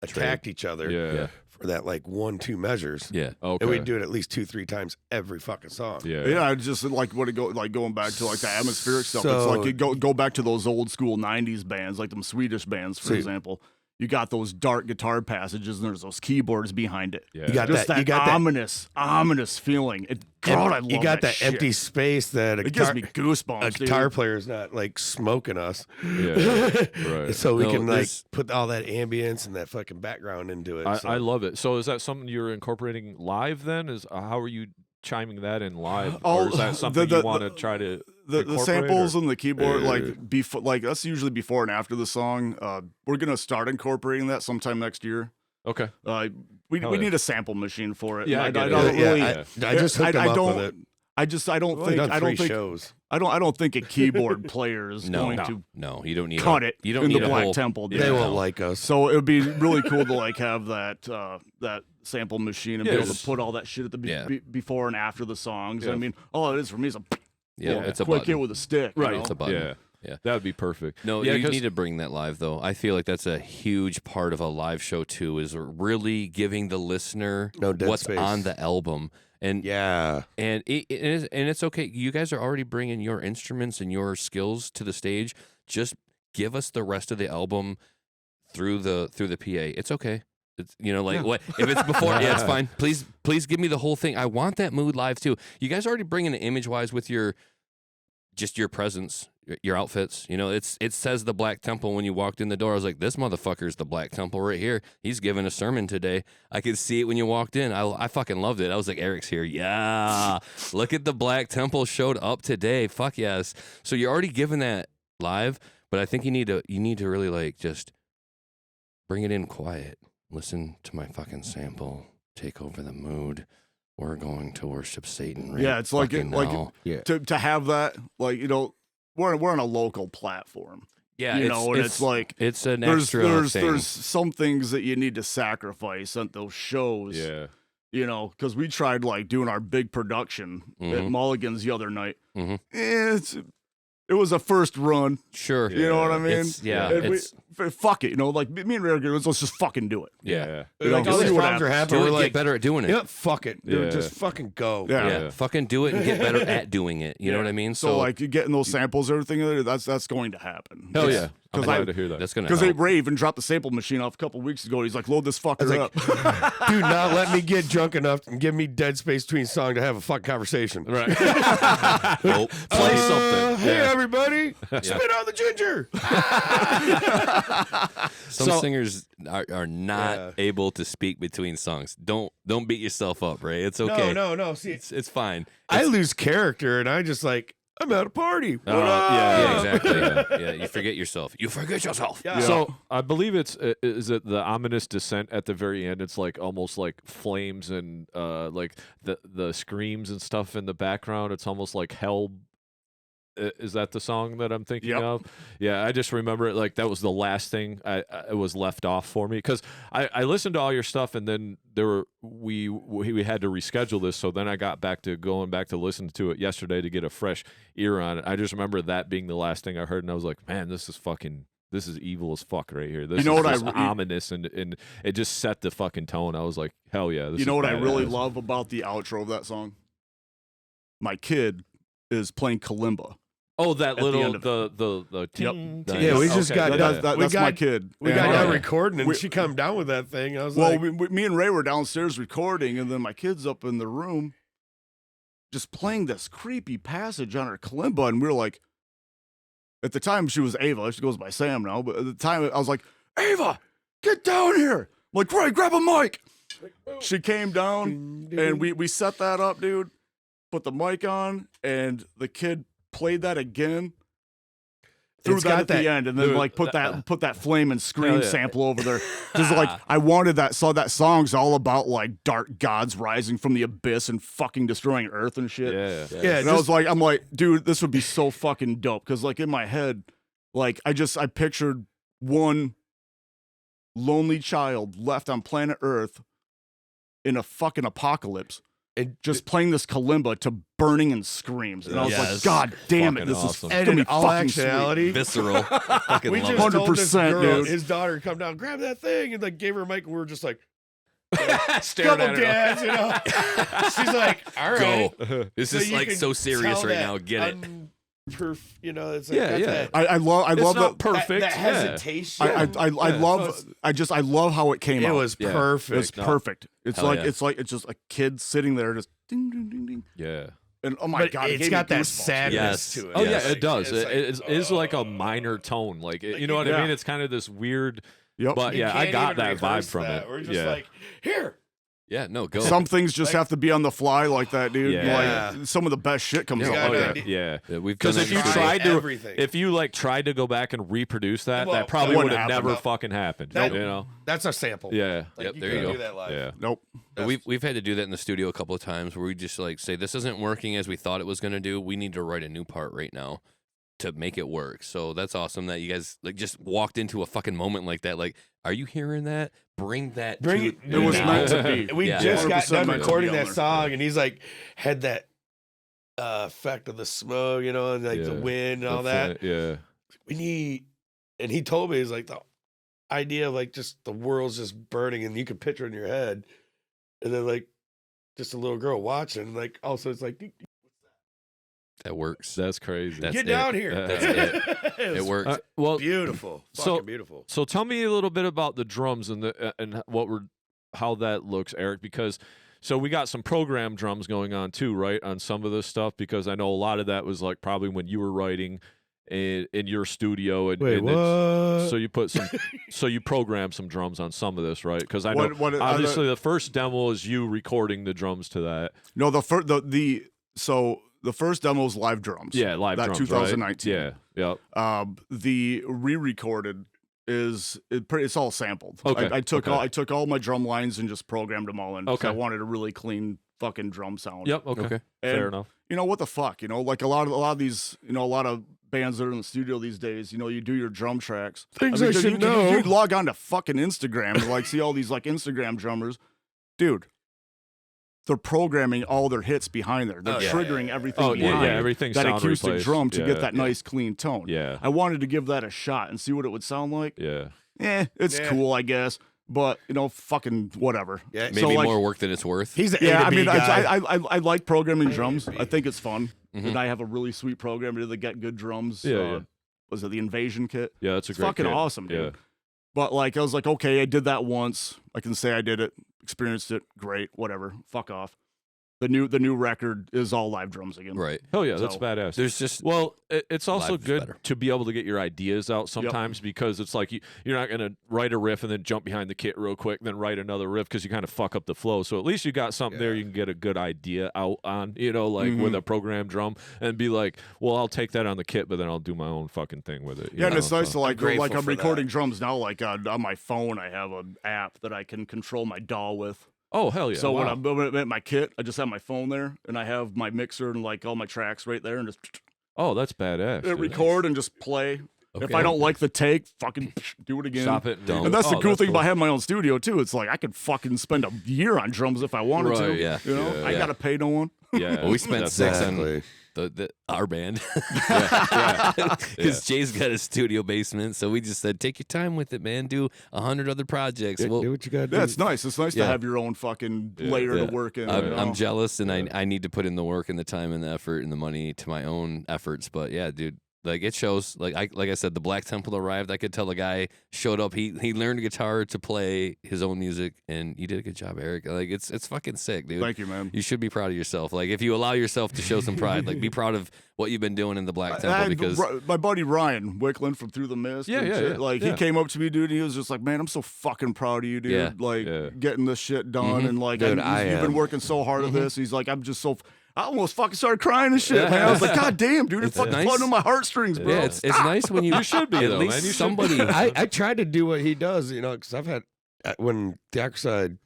attacked each other for that like 1-2 measures. Yeah. Okay. And we'd do it at least 2-3 times every fucking song. Yeah, I just like what it go like going back to like the atmospheric stuff. So- It's like go back to those old school '90s bands, like them Swedish bands, for example. You got those dark guitar passages, and there's those keyboards behind it. Yeah. You got Just that. that You got ominous feeling. God, I love you got that shit. empty space that a It guitar, gives me goosebumps. a guitar player is not like smoking us. Yeah. Right. So we No, can like this- put all that ambience and that fucking background into it. So. I love it. So is that something you're incorporating live then? Is how are you chiming that in live? Or is that something you want to try to the incorporate, samples or? and the keyboard, like before, like that's usually before and after the song. We're gonna start incorporating that sometime next year. Okay. We Hell need a sample machine for it. Yeah, I I get it. don't really. I just hooked him up with it. I don't We've think done I don't 3 think shows. I don't think a keyboard player is going to No, you don't need cut it You don't in need the a Black whole, Temple. They dude. won't like us. So it would be really cool to like have that that sample machine and be able Yes. to put all that shit at the before and after the songs. Yeah. I mean, all it is for me is a it's a quick button. hit with a stick. you Right. know? It's a button. Yeah. Yeah. That would be perfect. No, yeah, you 'cause- need to bring that live, though. I feel like that's a huge part of a live show, too, is really giving the listener No dead what's space. on the album. And Yeah. and it's okay. You guys are already bringing your instruments and your skills to the stage. Just give us the rest of the album through the PA. It's okay. It's what if it's before? Yeah, it's fine. Please give me the whole thing. I want that mood live too. You guys are already bringing it image wise with your presence, your outfits. It says the Black Temple when you walked in the door. I was like, this motherfucker's the Black Temple right here. He's giving a sermon today. I could see it when you walked in. I fucking loved it. I was like, Eric's here. Yeah. Look at the Black Temple showed up today. Fuck yes. So you're already giving that live, but I think you need to really like just bring it in quiet. Listen to my fucking sample. Take over the mood. We're going to worship Satan right Yeah, it's like fucking now. to have that, like, we're on a local platform. Yeah, and it's like it's an there's extra thing. there's some things that you need to sacrifice at those shows. Yeah. Because we tried like doing our big production at Mulligan's the other night. It was a first run. Sure. You know what I mean? Fuck it. Like me and Ray, let's just fucking do it. Yeah. Like all see these what problems are happens. happening. Do We're it, like, get better at doing it. yeah, fuck it. Dude, Yeah. just fucking go. Yeah. Yeah, fucking do it and get better at doing it. You know what I mean? So like you getting those samples, everything, that's going to happen. Hell yeah. I'm 'Cause glad I- to hear that. that's gonna Because help. Ray even dropped the sample machine off a couple weeks ago. He's like, load this fucker I up. was do not let me get drunk enough and give me dead space between song to have a fucking conversation. Right. Nope. Play something. Hey, Yeah. everybody. Spit on the ginger. Some singers are not Yeah. able to speak between songs. Don't beat yourself up, Ray. It's okay. No. See, It's fine. I lose character and I just like, I'm at a party. What yeah, up? Yeah, exactly. Yeah, you forget yourself. You forget yourself. Yeah. So I believe is it the ominous descent at the very end? It's like almost like flames and like the screams and stuff in the background. It's almost like hell. Is that the song that I'm thinking Yep. of? Yeah, I just remember it like that was the last thing it was left off for me because I listened to all your stuff and then we had to reschedule this, so then I got going back to listen to it yesterday to get a fresh ear on it. I just remember that being the last thing I heard, and I was like, man, this is evil as fuck right here. This You know is what just I- ominous and it just set the fucking tone. I was like, hell yeah. This You know is what I really badass. love about the outro of that song? My kid is playing kalimba Oh, that At the little end of the ting, ting. Yeah, we just got Okay. done. That's my kid. We And, got done uh, recording, and we- she come down with that thing. I was Well, like, me and Ray were downstairs recording, and then my kid's up in the room just playing this creepy passage on her kalimba, and we were like, at the time she was Ava. She goes by Sam now, but at the time I was like, Ava, get down here. I'm like, Ray, grab a mic. She came down, and we set that up, dude. Put the mic on, and the kid played that again. Threw It's that got at the that- end, and then dude, like put that flame and scream Hell yeah. sample over there. Just like I wanted that. So that song's all about like dark gods rising from the abyss and fucking destroying Earth and shit. Yeah. yeah, And I was like, I'm like, dude, this would be so fucking dope. Cause like in my head, like I pictured one lonely child left on planet Earth in a fucking apocalypse, and just playing this kalimba to burning and screams. And I was Yes. like, God damn it, Fucking this awesome. is and gonna in be all fucking sweet. actuality, Visceral. Fucking we love just it. told this 100%, girl, dude. his daughter, come down, grab that thing, and like gave her a mic, and we were just like, Staring couple at her. dads, you know. She's like, all right. Go. This So is you like can so serious tell right that now. Get it. You know, it's like Yeah, that's yeah. that- I love It's that. not perfect. That yeah. hesitation. I love I love how it came it out. was Yeah. perfect. It's perfect. It's Hell like yeah. it's just a kid sitting there just ding ding ding ding. Yeah. And oh my But god, it it's gave got me that goosebumps. sadness Yes. to it. Oh Yes. yeah, it does. It's It is like a minor tone. Like you know what I Yeah. mean? It's kind of this weird. Yep. But You yeah, I can't got even that vibe rehearse from that. it. We're just Yeah. like, here. Yeah, no, go. Some things just Like- have to be on the fly like that, dude. Yeah. Like some of the best shit comes You out gotta like do that. it. Yeah. Yeah, we've done Because that if you before. tried to, everything. if you like tried to go back and reproduce that, Well, that probably that would wouldn't have happen. never No. fucking happened. That- You know? That's a sample. Yeah. Like, Yep, you there you couldn't go. do that live. Yeah. Nope. We've had to do that in the studio a couple of times where we just like say this isn't working as we thought it was going to do. We need to write a new part right now to make it work. So that's awesome that you guys like just walked into a fucking moment like that. Like, are you hearing that? Bring that. Bring to it. It was now. meant to be. We Yeah. just got 100% done meant to recording be on that there. song, and he's like, had that effect of the smoke, you know, and like the Yeah. wind and all The that. Yeah. We need, and he told me, he's like, the idea of like just the world's just burning, and you can picture it in your head, and then like just a little girl watching, like also it's like, That works. That's crazy. That's get it. down here. That's it It was works. Well, beautiful, So- fucking beautiful. So tell me a little bit about the drums and how that looks, Eric, because so we got some program drums going on too, right? On some of this stuff, because I know a lot of that was like probably when you were writing in your studio and, Wait, and what? so you put some so you programmed some drums on some of this, right? Because I know What- obviously the first demo is you recording the drums to that. No, the first demo was live drums. Yeah, live that drums, 2019. right? Yeah. The re-recorded it's all sampled. Okay, I took okay. I took all my drum lines and just programmed them all in. 'cause Okay. I wanted a really clean fucking drum sound. Yep. Okay. Okay. Fair And, enough. You know what the fuck? You know, like a lot of these, you know, a lot of bands that are in the studio these days, you know, you do your drum tracks. Things I dude, should know. You log on to fucking Instagram and like see all these like Instagram drummers. Dude, they're programming all their hits behind there. They're Oh, yeah, triggering yeah, yeah. everything Oh yeah, behind yeah. Everything's that sound acoustic replaced. drum to Yeah, get that nice clean tone. Yeah. I wanted to give that a shot and see what it would sound like. Yeah. It's Yeah. cool, I guess, but you know, fucking whatever. Yeah, Maybe So, like, more work than it's worth. he's an Yeah, A to I B mean, guy. I like programming drums. A to B. I think it's fun, Mhm. and I have a really sweet programmer that get good drums. Yeah, yeah. Was it the Invasion kit? Yeah. That's a It's great fucking kit. awesome, dude. Yeah. But like, I was like, okay, I did that once. I can say I did it, experienced it, great, whatever. Fuck off. The new record is all live drums again. Right. Oh yeah, that's So, badass. There's just Well, it's also Live is good better. to be able to get your ideas out sometimes because it's like you're not going to write a riff and then jump behind the kit real quick, then write another riff because you kind of fuck up the flow. So at least you got something there you can get a good idea out on, you know, like with a programmed drum and be like, well, I'll take that on the kit, but then I'll do my own fucking thing with it. you Yeah, and know, it's nice so- to like grateful I'm for recording drums now. Like on my phone, I have an app that I can control my DAW with. Oh hell yeah! So wow. when I'm at my kit, I just have my phone there, and I have my mixer and like all my tracks right there, and just Oh, that's badass. dude. record and just play. If Okay. I don't like the take, fucking do it again. Stop it. Don't. And that's the Oh, cool thing cool. about having my own studio too. It's like I could fucking spend a year on drums if I wanted Right, to. yeah, You know, yeah, I yeah. gotta pay no one. Yeah, Well, we spent 6 on Exactly. our band. yeah. Because Jay's got a studio basement, so we just said, take your time with it, man. Do 100 other projects. Do what you gotta do. Yeah, it's nice. It's nice to Yeah. have your own fucking layer Yeah. to work in. I'm jealous, and I need to put in the work and the time and the effort and the money to my own efforts. But yeah, dude, like it shows. Like I said, the Black Temple arrived. I could tell the guy showed up. He learned guitar to play his own music, and you did a good job, Eric. Like it's fucking sick, dude. Thank you, man. You should be proud of yourself. Like if you allow yourself to show some pride, like be proud of what you've been doing in the Black Temple. Because my buddy Ryan Wickland from Through the Mist, Yeah, and yeah, shit, yeah. like Yeah. he came up to me, dude, and he was just like, "Man, I'm so fucking proud of you, dude. Yeah. Like Yeah. getting this shit done, and like Dude, you've been working so hard at this." He's like, "I'm just so." I almost fucking started crying and shit, man. I was like, God damn, dude, it's fucking nice. pulling on my heartstrings, bro. yeah, it's nice when you should be, at though, least man. You should somebody. I tried to do what he does, because I've had when the Oxide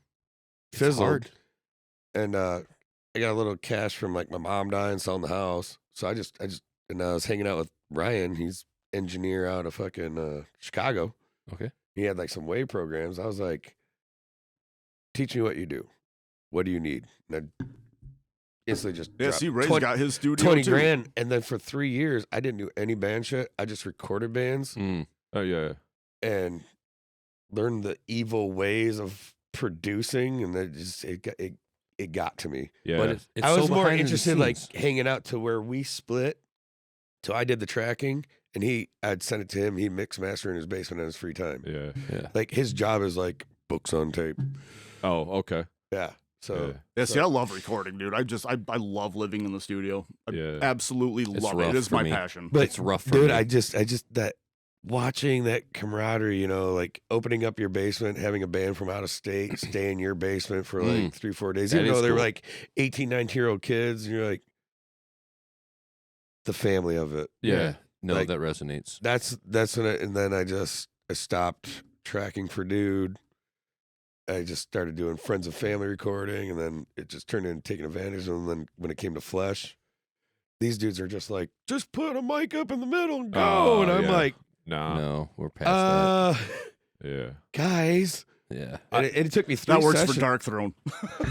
fizzled, hard. and I got a little cash from like my mom dying, selling the house. So I was hanging out with Ryan. He's engineer out of fucking Chicago. Okay. He had like some wave programs. I was like, teach me what you do. What do you need? And I instantly just Yeah, dropped see, Ray's 20 got his studio 20 too. grand. And then for 3 years, I didn't do any band shit. I just recorded bands Mm. Oh yeah. and learned the evil ways of producing. And it got to me. Yeah. But it's I was so more behind the interested like scenes. hanging out to where we split. So I did the tracking and I'd send it to him. He'd mix master in his basement in his free time. yeah. Yeah. Like his job is like books on tape. Oh, okay. Yeah. So Yeah, see, I love recording, dude. I love living in the studio. I Yeah. absolutely It's love it. rough It is for my me. passion. but It's rough for dude, me. I just that watching that camaraderie, like opening up your basement, having a band from out of state stay in your basement for like 3-4 days, That even though is they were cool. like 18, 19-year-old kids, and you're like the family of it. Yeah. No, Like- that resonates. That's when and then I stopped tracking for Dude. I just started doing friends and family recording, and then it just turned into taking advantage of them. And then when it came to Flesh, these dudes are just like, just put a mic up in the middle and go. Oh, and I'm yeah. like, Nah. No, we're past Yeah. guys. that. Yeah. And it took me 3 That works sessions. for Dark Throne.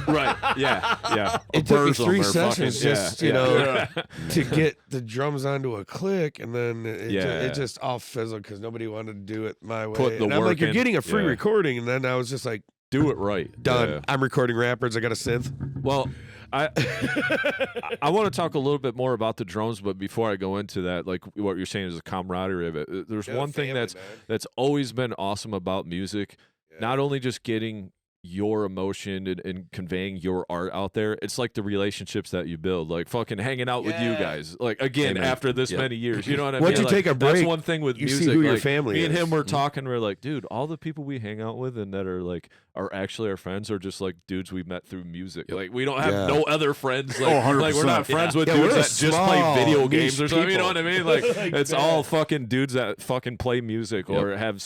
Right. Yeah. Yeah. It took me Burzum 3 or sessions fucking- just, yeah. to get the drums onto a click, and then Yeah. it just all fizzled because nobody wanted to do it my way. Put the and I'm work like, you're in. getting a free Yeah. recording, and then I was just like, Do it right. done. Yeah. I'm recording rappers. I got a synth. Well, I want to talk a little bit more about the drums, but before I go into that, like what you're saying is the camaraderie of it. There's Yeah, one thing family, that's always been awesome about music, not only just getting your emotion and conveying your art out there. It's like the relationships that you build, like fucking hanging out with you Yeah. guys. Like again, Amen. after this Yep. many years, you know what I Once mean? you Like, take a that's break, one thing with you music. see who your like, family me and is. him were talking. We're like, dude, all the people we hang out with and that are actually our friends are just like dudes we met through music. Like we don't have Yeah. no other friends. Like, 100%. like we're not friends with Yeah, dudes we're a that just play small, video niche games or something. You know what I mean? Like, Like it's that. all fucking dudes that fucking play music or have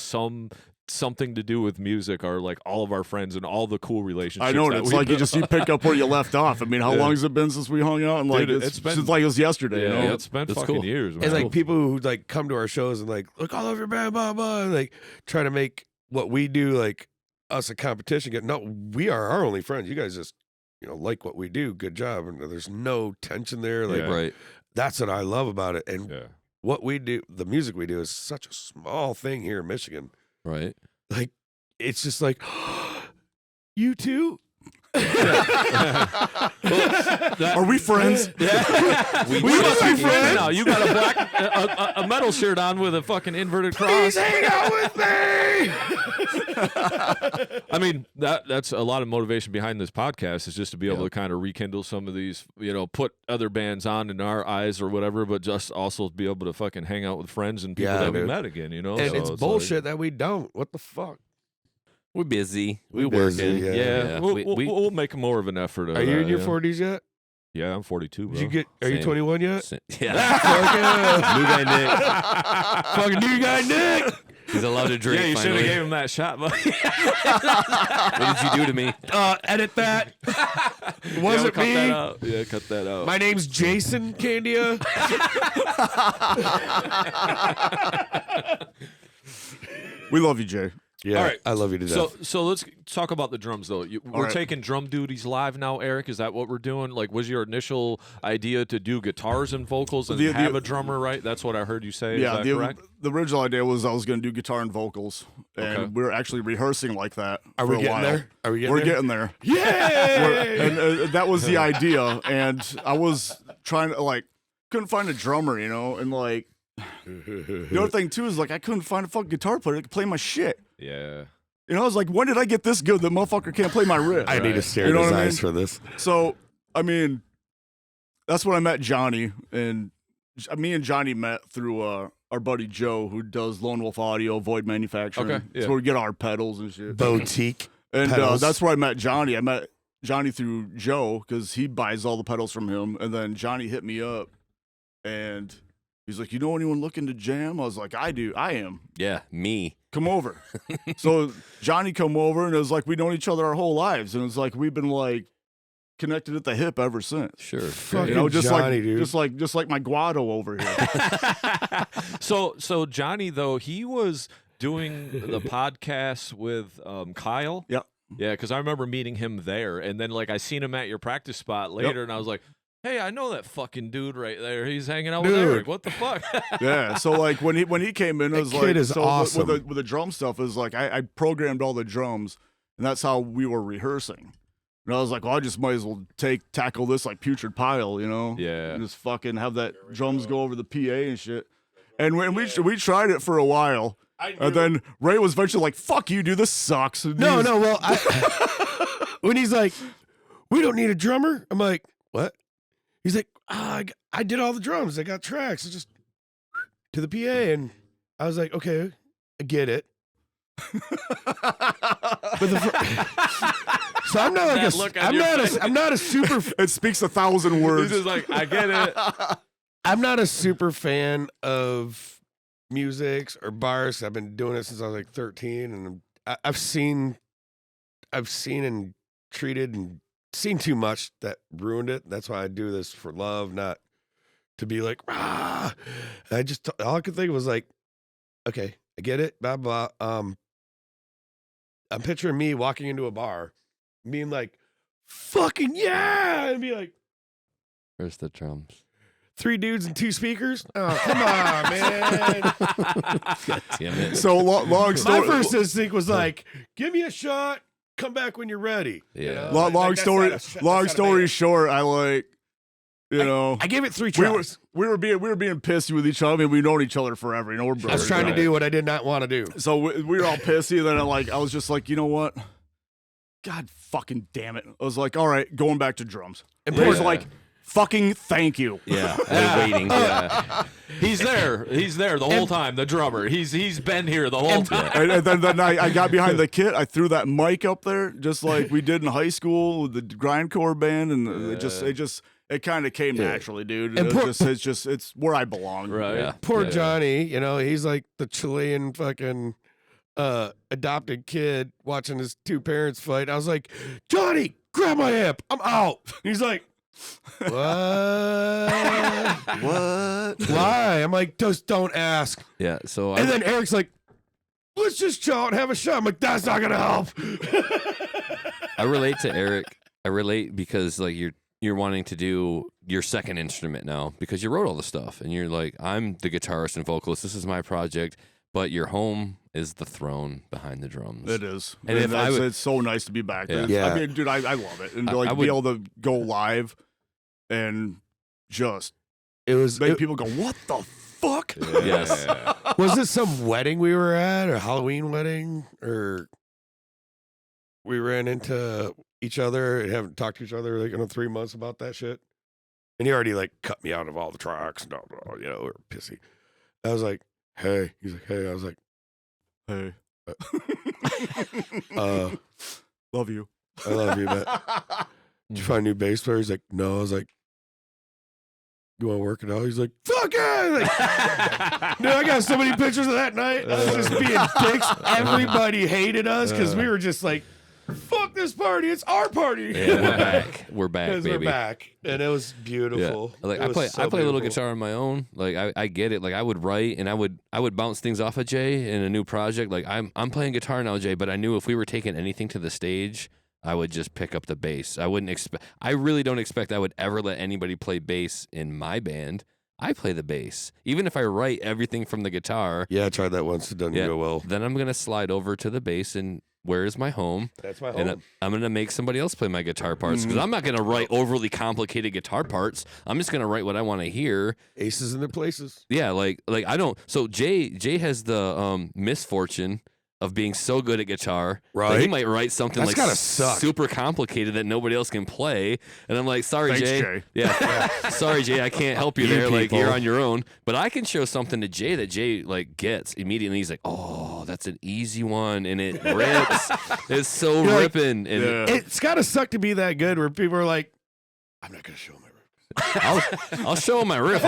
something to do with music, are like all of our friends and all the cool relationships. I know, and that it's we like you built. pick up where you left off. I mean, how Yeah. long has it been since we hung out? And like, Dude, it's it's been- since like it was yesterday. Yeah, you know? it's been That's fucking cool. years, man. And like people who like come to our shows and like, look, I love your band, blah blah, and like try to make what we do like us a competition. No, we are our only friends. You guys just like what we do. Good job, and there's no tension there. Like Yeah. Right. that's what I love about it. And Yeah. what we do, the music we do, is such a small thing here in Michigan. Right. Like it's just like you too. Are we friends? Yeah. We must be just- friends now. You got a black a metal shirt on with a fucking inverted cross. Hang out with me. I mean, that's a lot of motivation behind this podcast, is just to be able Yeah. to kind of rekindle some of these, put other bands on in our eyes or whatever, but just also be able to fucking hang out with friends and people Yeah, that we dude. met again, And So it's like- bullshit that we don't. What the fuck? We're busy. We're We're busy, working. yeah. Yeah, We- we'll make more of an effort. Of Are you that, in your yeah. 40s yet? Yeah, I'm 42, bro. Did you get? Are you Same. 21 yet? Yeah. Fuck yeah. New guy Nick. Fucking new guy Nick. He's allowed to drink. Yeah, you should have finally. gave him that shot, buddy. What did you do to me? Edit that. Yeah, Wasn't cut me. that out. Yeah, cut that out. My name's Jason Candia. We love you, Jay. Yeah, All right. I love you to death. So let's talk about the drums, though. We're taking drum duties live now, Eric. Is that what we're doing? Like, was your initial idea to do guitars and vocals and have a drummer, right? That's what I heard you say. Yeah, Is that correct? The original idea was I was going to do guitar and vocals, and we were actually rehorsing like that Are for we a getting while. there? Are we getting We're there? getting there. Yay! And that was the idea. And I was trying to, like, couldn't find a drummer, you know? And, like, the other thing, too, is, like, I couldn't find a fucking guitar player that could play my shit. Yeah. You know, I was like, when did I get this good? The motherfucker can't play my riff. I need to stare You know in his what I eyes mean? for this. So, I mean, that's when I met Johnny. And me and Johnny met through our buddy Joe, who does Lone Wolf Audio, Void Manufacturing. Okay, yeah. That's where we get our pedals and shit. Boutique. And pedals. that's where I met Johnny. I met Johnny through Joe because he buys all the pedals from him. And then Johnny hit me up and he's like, you know anyone looking to jam? I was like, I do. I am. Yeah, me. Come over. So Johnny come over and it was like we've known each other our whole lives. And it's like we've been like connected at the hip ever since. Sure. Fucking You know, just Johnny, like dude. just like my Guado over here. So Johnny, though, he was doing the podcast with Kyle. Yep. Yeah, because I remember meeting him there, and then like I seen him at your practice spot later, and I was like, hey, I know that fucking dude right there. He's hanging out with Dude. Eric. What the fuck? Yeah. So like when he came in, it was That like kid is awesome. with the drum stuff. It was like I programmed all the drums, and that's how we were rehearsing. And I was like, well, I just might as well tackle this like putrid pile, you know? Yeah. And just fucking have that drums go over the PA and shit. And we tried it for a while, and then Ray was eventually like, "Fuck you, dude. This sucks." And No, he's- no. Well, when he's like, "We don't need a drummer," I'm like, "What?" He's like, "I did all the drums. I got tracks. It's just to the PA." And I was like, "Okay, I get it." But so I'm not like That look on your face. I'm not a super It speaks 1,000 words. He's just like, I get it. I'm not a super fan of music or bars. I've been doing it since I was like 13, and I've seen and treated and seen too much that ruined it. That's why I do this for love, not to be like, ah. All I could think was like, okay, I get it, blah blah. I'm picturing me walking into a bar, being like, fucking yeah, and be like, Where's the drums? 3 dudes and 2 speakers. Oh, come on, man. God damn it. So long My story. first instinct was like, give me a shot, come back when you're ready. Yeah. You know? Long Like, story. that's not a Long story band. short, I like, you know, I gave it 3 we were tries. we were being pissy with each other. I mean, we've known each other forever. You know, we're I brothers. was trying to right? do what I did not want to do. So we were all pissy. And then I was just like, you know what? God fucking damn it! I was like, all right, going back to drums. And Porter's like, fucking thank you. Yeah. They're waiting. Yeah. He's there. He's there the whole time. The drummer. He's been here the whole time. And then I got behind the kit. I threw that mic up there, just like we did in high school with the grindcore band, and it kind of came naturally, dude. And It's where I belong. Right. Yeah. Poor Yeah. Johnny, you know, he's like the Chilean fucking adopted kid watching his 2 parents fight. I was like, Johnny, grab my amp. I'm out. He's like, what? What? Why? I'm like, just don't ask. Yeah. So And then Eric's like, let's just chill out and have a shot. I'm like, that's not gonna help. I relate to Eric. I relate because like you're wanting to do your second instrument now because you wrote all the stuff and you're like, I'm the guitarist and vocalist. This is my project, but your home is the throne behind the drums. It is. And if I would- it's so nice to be back there. Yeah. I mean, dude, I love it. And to I be would- able to go live and just It was make people go, what the fuck? Yes. was it some wedding we were at, or Halloween wedding, or we ran into each other and haven't talked to each other like in 3 months about that shit? And he already like cut me out of all the tracks and all, you know, we were pissy. I was like, hey. He's like, hey. I was like, Hey. love you. I love you, but did you find a new bass player? He's like, no. I was like, you want to work it out? He's like, fuck it! Like, dude, I got so many pictures of that night. I was just being dicks. Everybody hated us because we were just like, fuck fuck this party. It's our party. Yeah, we're back. We're back, 'Cause baby. we're back, and it was beautiful. Yeah. Like It was so I play a little beautiful. guitar on my own. Like I get it. Like I would write and I would bounce things off of Jay in a new project. Like I'm playing guitar now, Jay, but I knew if we were taking anything to the stage, I would just pick up the bass. I really don't expect I would ever let anybody play bass in my band. I play the bass. Even if I write everything from the guitar, Yeah, I tried that once. It doesn't go well. then I'm going to slide over to the bass and where is my home? That's my And I'm going to make somebody else play my guitar parts because I'm not going to write overly complicated guitar parts. I'm just going to write what I want to hear. Aces in their places. Yeah, like I don't. So Jay has the misfortune of being so good at guitar, Right. He might write something That's like gotta suck. super complicated that nobody else can play, and I'm like, sorry, Thanks, Jay. Jay. Yeah, sorry, Jay, I can't help you You there. Like people. you're on your own. But I can show something to Jay that Jay like gets immediately. He's like, oh, that's an easy one, and it rips. It's so You're like, ripping, and Yeah. It's gotta suck to be that good where people are like, I'm not gonna show my riff. I'll show him my riff.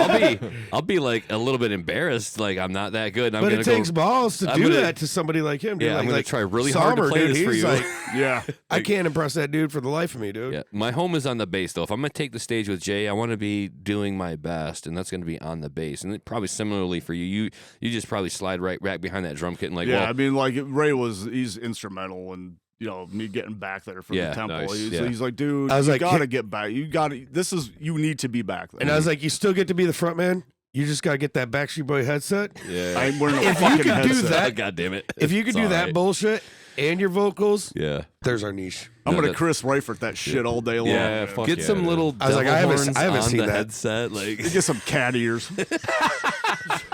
I'll be like a little bit embarrassed, like I'm not that good. And I'm But gonna it takes go. balls to I'm do gonna- that to somebody like him. Dude. Yeah, I'm like, gonna like, try really hard to Sommer, play dude, this for he's you. Like, Yeah. I can't impress that dude for the life of me, dude. Yeah, my home is on the bass though. If I'm gonna take the stage with Jay, I want to be doing my best, and that's gonna be on the bass. And probably similarly for you, you just probably slide right back behind that drum kit and like, Yeah, well, I mean, like Ray he's instrumental in me getting back there for Yeah, the temple. nice. He's like, dude, I was you like, gotta get back. You need to be back there. And I was like, you still get to be the front man. You just gotta get that Backstreet Boy headset. yeah. I'm wearing a If you fucking could do headset. that- God damn it! If you could It's do all that right. bullshit and your vocals, yeah, there's our niche. I'm No, gonna that- Chris Reifert that shit all day long. yeah. man. fuck Get yeah, some dude. little. I was like, devil I haven't- horns I haven't on seen the that. headset. Like, Get some cat ears.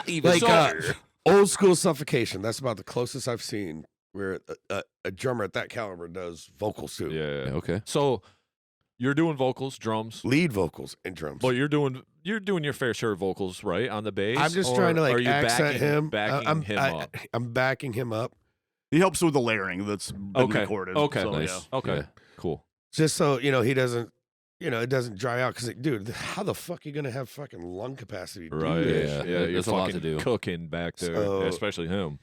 even Like better. old school Suffocation. That's about the closest I've seen where a drummer at that caliber does vocals too. Yeah. Okay. So you're doing vocals, drums, Lead vocals and drums. but you're doing your fair share of vocals, right, on the bass. I'm just Or trying to are like you accent him. backing him up. I'm backing him up He helps with the layering that's been Okay. recorded. Okay. So, Nice. yeah. Okay, Yeah. cool. just so he doesn't. It doesn't dry out because, dude, how the fuck are you gonna have fucking lung capacity? To do Right. this? Yeah, Yeah. You're there's a lot to fucking do. cooking back there, So- especially him.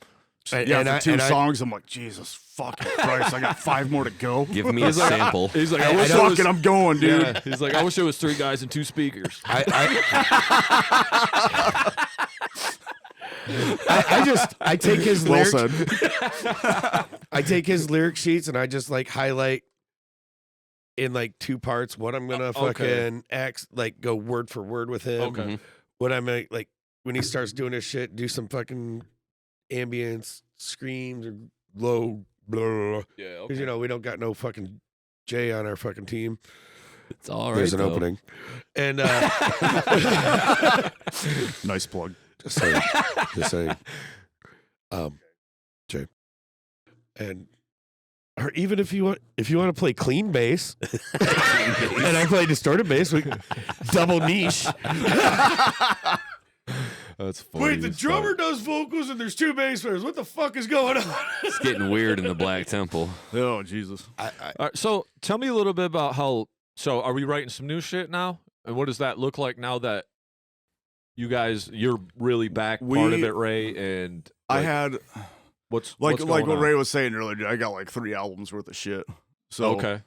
And- Yeah, and for I- two and I- songs, I'm like, Jesus fucking Christ, I got 5 more to go. Give me a sample. He's like, I I wish don't- it was. Fucking, I'm going, dude. Yeah. He's like, I wish it was 3 guys and 2 speakers. I take his Well lyrics. said. I take his lyric sheets and I just like highlight in like 2 parts what I'm gonna fucking like go word for word with him. Okay. Mhm. What I'm like when he starts doing his shit, do some fucking ambience screams or low blah. Yeah. Because we don't got no fucking Jay on our fucking team. It's all right. There's an though. opening, and Nice plug. just saying, Jay, and or even if you want to play clean bass, and I play distorted bass, we double niche. That's funny. as fuck. does vocals and there's 2 bass players. What the fuck is going on? It's getting weird in the Black Temple. Oh, Jesus. All right, so tell me a little bit about how. So are we writing some new shit now? And what does that look like now that you're really back part of it, Ray? And I like, had, what's like going what on? Ray was saying earlier, dude, I got like 3 albums worth of shit. So, Okay.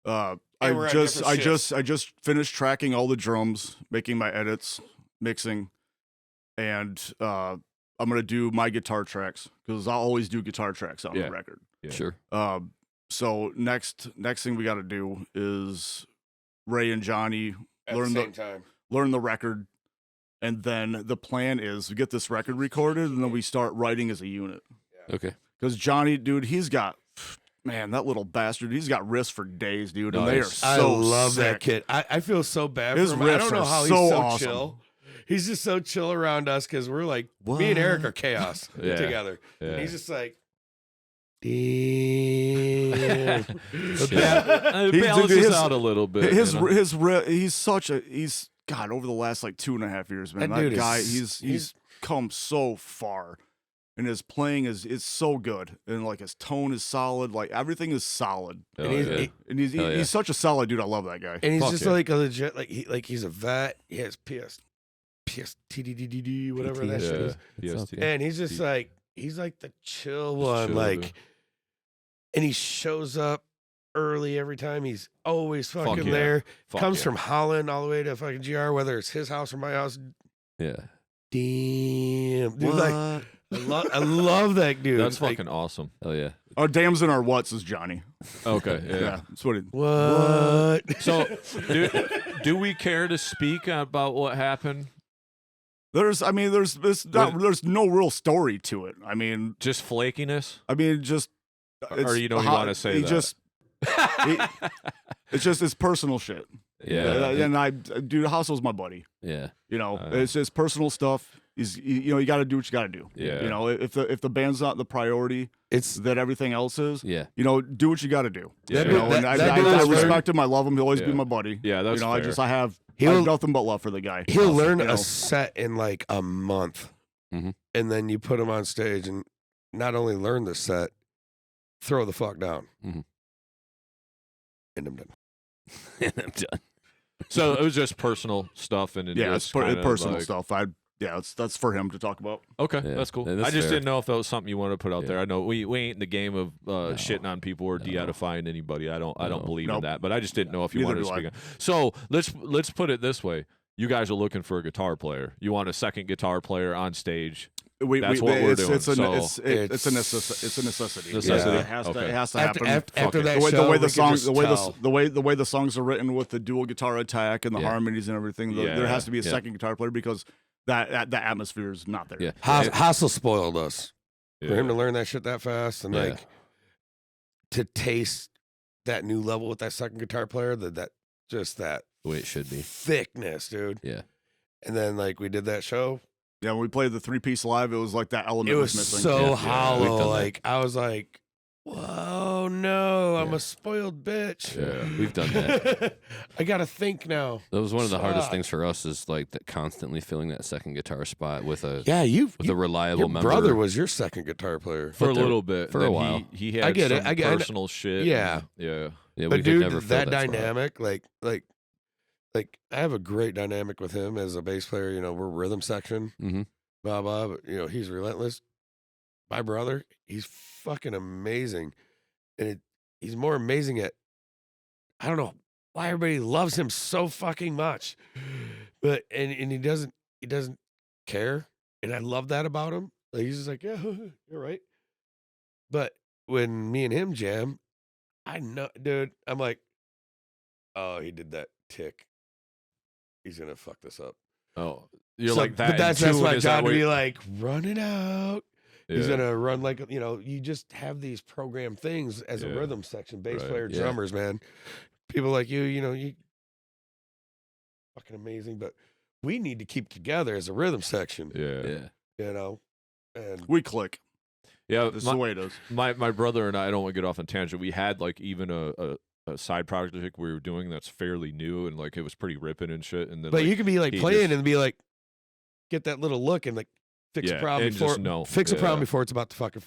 And I we're at just different just finished tracking all the drums, making my edits, mixing, and I'm gonna do my guitar tracks because I'll always do guitar tracks on Yeah. the record. Yeah. Sure. So next thing we got to do is Ray and Johnny learn the record, and then the plan is we get this record recorded, and then we start writing as a unit. Okay. Because Johnny, dude, he's got. Man, that little bastard, he's got riffs for days, dude, and they are Nice. so I love that sick. kid. I feel so bad His for him. I riffs don't know are how he's so so awesome. chill. He's just so chill around us because we're like, me and Eric are chaos Yeah. together. Yeah. And he's just like, damn. It He- balances his- out a little bit. His you know? he's God over the last like 2.5 years, man. That That dude is- guy, he's come so far, and his playing is so good, and like his tone is solid, like everything is solid, Oh, and he's, yeah. and he's Hell yeah. he's such a solid dude. I love that guy. and he's Fuck just yeah. like a legit, he's a vet. He has PSTDDD, whatever that shit is. PST. And he's just like, he's like the chill one, chill, like, dude. and he shows up early every time. He's always fucking yeah. there. Fuck Comes yeah. from Holland all the way to fucking GR, whether it's his house or my house. Yeah. Damn. Dude, What? I love that dude. That's Like, fucking awesome. Oh yeah. Our dams and our whats is Johnny. Okay. Yeah, Yeah. that's what it. what? So, do we care to speak about what happened? There's no real story to it. I mean, Just flakiness? just. Or you don't want to say that? It's personal shit. Yeah. And dude, Hustle's my buddy. Yeah. You know, it's just personal stuff. You got to do what you got to do. Yeah. You know, if the band's not the priority, It's that everything else is. Yeah. You know, do what you got to do. Yeah. You know, and I respect him. I love him. He'll always be my buddy. Yeah, that's you know, fair. I have nothing but love for the guy. he'll learn You know? a set in like a month, Mhm. and then you put him on stage and not only learn the set, throw the fuck down, Mhm. and I'm done. And I'm done. So it was just personal stuff, and Yeah, just it's kinda personal like- stuff. That's for him to talk about. Okay, Yeah. that's cool. Yeah, that's I just fair. didn't know if that was something you wanted to put out Yeah. there. I know we ain't in the game of shitting on people or de-edifying anybody. I don't No. believe in Nope. that. But I just didn't know if you Neither wanted to do speak. So let's put it this way: you guys are looking for a guitar player. You want a second guitar player on stage. That's what we're doing. It's a It's necessity. It's a necessity. Necessity? Yeah, it has Okay. to After happen. after it. that the way, show, the way we the could songs, just the way tell. the way the songs are written with the dual guitar attack and the Yeah. harmonies and everything, Yeah. there has to be a Yeah. second guitar player because that atmosphere is not there. Yeah. Hassel spoiled us. Yeah. For him to learn that shit that fast and Yeah. like to taste that new level with that second guitar player, that just that The way it should be. thickness, dude. Yeah. And then like we did that show. Yeah, when we played the 3-piece live, it was like that element It was missing. so Yeah. Yeah, we've hollow. done that. Like I was like, whoa, no, I'm Yeah. a spoiled bitch. Yeah. We've done that. I gotta think now. That was one of the hardest Fuck. things for us is like that constantly filling that second guitar spot with a Yeah, with a reliable your member. brother was your second guitar player. For a there- little bit. for a Then while. He had I get it. some I get it. personal shit. Yeah. Yeah. Yeah, we But could dude, never fill that spot. dynamic, like I have a great dynamic with him as a bass player. You know, we're rhythm section, Mhm. blah blah. But you know, he's relentless. My brother, he's fucking amazing, and he's more amazing at. I don't know why everybody loves him so fucking much, but and he doesn't care, and I love that about him. Like, he's just like, yeah, you're right. But when me and him jam, I know, dude. I'm like, oh, he did that tick. He's gonna fuck this up. Oh, you're So- like that. But that's in tune, my is that job to what be you- like, run it out. He's Yeah. gonna run like you just have these programmed things as a Yeah. rhythm section, bass Right. player, Yeah. drummers, man. People like you fucking amazing, but we need to keep together as a rhythm section. Yeah. Yeah. You know, and We click. Yeah. This is my- the way it is. my brother and I don't want to get off on tangent. We had like even a side project we were doing that's fairly new and like it was pretty ripping and shit. And then but like, you can be like he playing just- and be like, get that little look and like fix a Yeah, problem and just before know. fix a problem Yeah. before it's about to fucking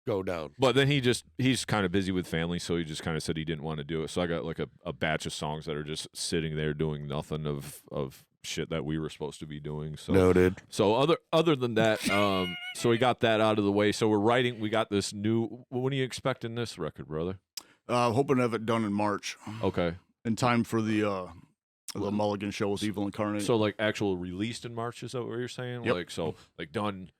go down. But then he's kind of busy with family, so he just kind of said he didn't want to do it. So I got like a batch of songs that are just sitting there doing nothing of shit that we were supposed to be doing. So Noted. So other than that, so we got that out of the way. So we're writing. We got this new. When are you expecting this record, brother? Hoping to have it done in March, Okay. in time for the Mulligan show with Evil Incarnate. So like actual released in March, is that what you're saying? Yep. Like so like done,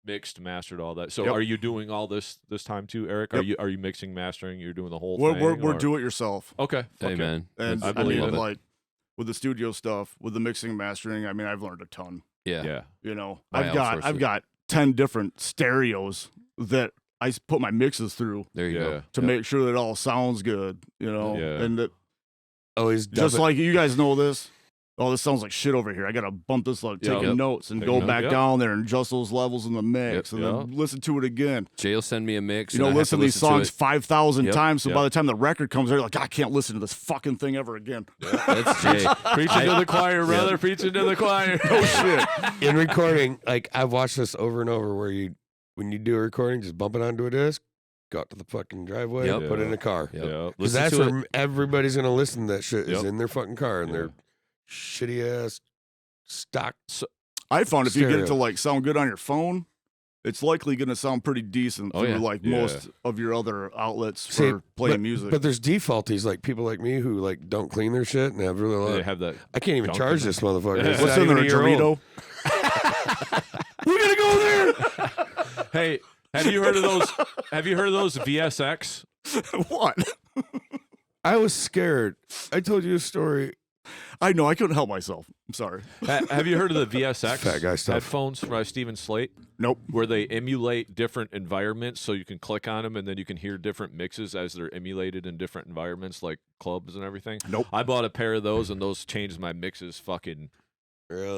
mixed, mastered, all that. So Yep. are you doing all this time too, Eric? Yep. Are you mixing, mastering? You're doing the whole we're thing? we're or- do it yourself. Okay. Hey okay. man. And I I believe mean, it. like with the studio stuff, with the mixing and mastering, I mean, I've learned a ton. Yeah. Yeah. You know, I outsource I've it. got 10 different stereos that I put my mixes through There you Yeah. go. to make sure that it all sounds good. You know, Yeah. and that Always just like you guys know this. Oh, this sounds like shit over here. I gotta bump this up, Yeah. taking Yep. notes, and Taking go notes, back yep. down there and adjust those levels in the mix, Yep. and then listen to it again. Jay will send me a mix. You know, and I have listen to to these to songs it. 5,000 Yep. times. So Yep. by the time the record comes, they're like, I can't listen to this fucking thing ever again. That's Jay. Preaching to the choir, brother. Preaching to the choir. Oh shit. in recording, like I've watched this over and over where when you do a recording, just bump it onto a disc, go out to the fucking driveway, Yep. put it in a car. Yep. Yeah. Because Listen that's to it. where everybody's gonna listen to that shit is Yep. in their fucking car and Yeah. their shitty ass stock. I found if you get it to Stereo. like sound good on your phone, it's likely going to sound pretty decent through like most of your other outlets for playing music. But there's defaulties like people like me who like don't clean their shit and have really low. They have that. I can't even charge this motherfucker. It's What's not in there, even a year old. Dorito? We're gonna go there. Hey, have you heard of those? Have you heard of those VSX? What? I was scared. I told you a story. I know. I couldn't help myself. I'm sorry. Have you heard of the VSX Fat guy stuff. headphones from Steven Slate? Nope. Where they emulate different environments, so you can click on them and then you can hear different mixes as they're emulated in different environments, like clubs and everything. Nope. I bought a pair of those, and those changed my mixes fucking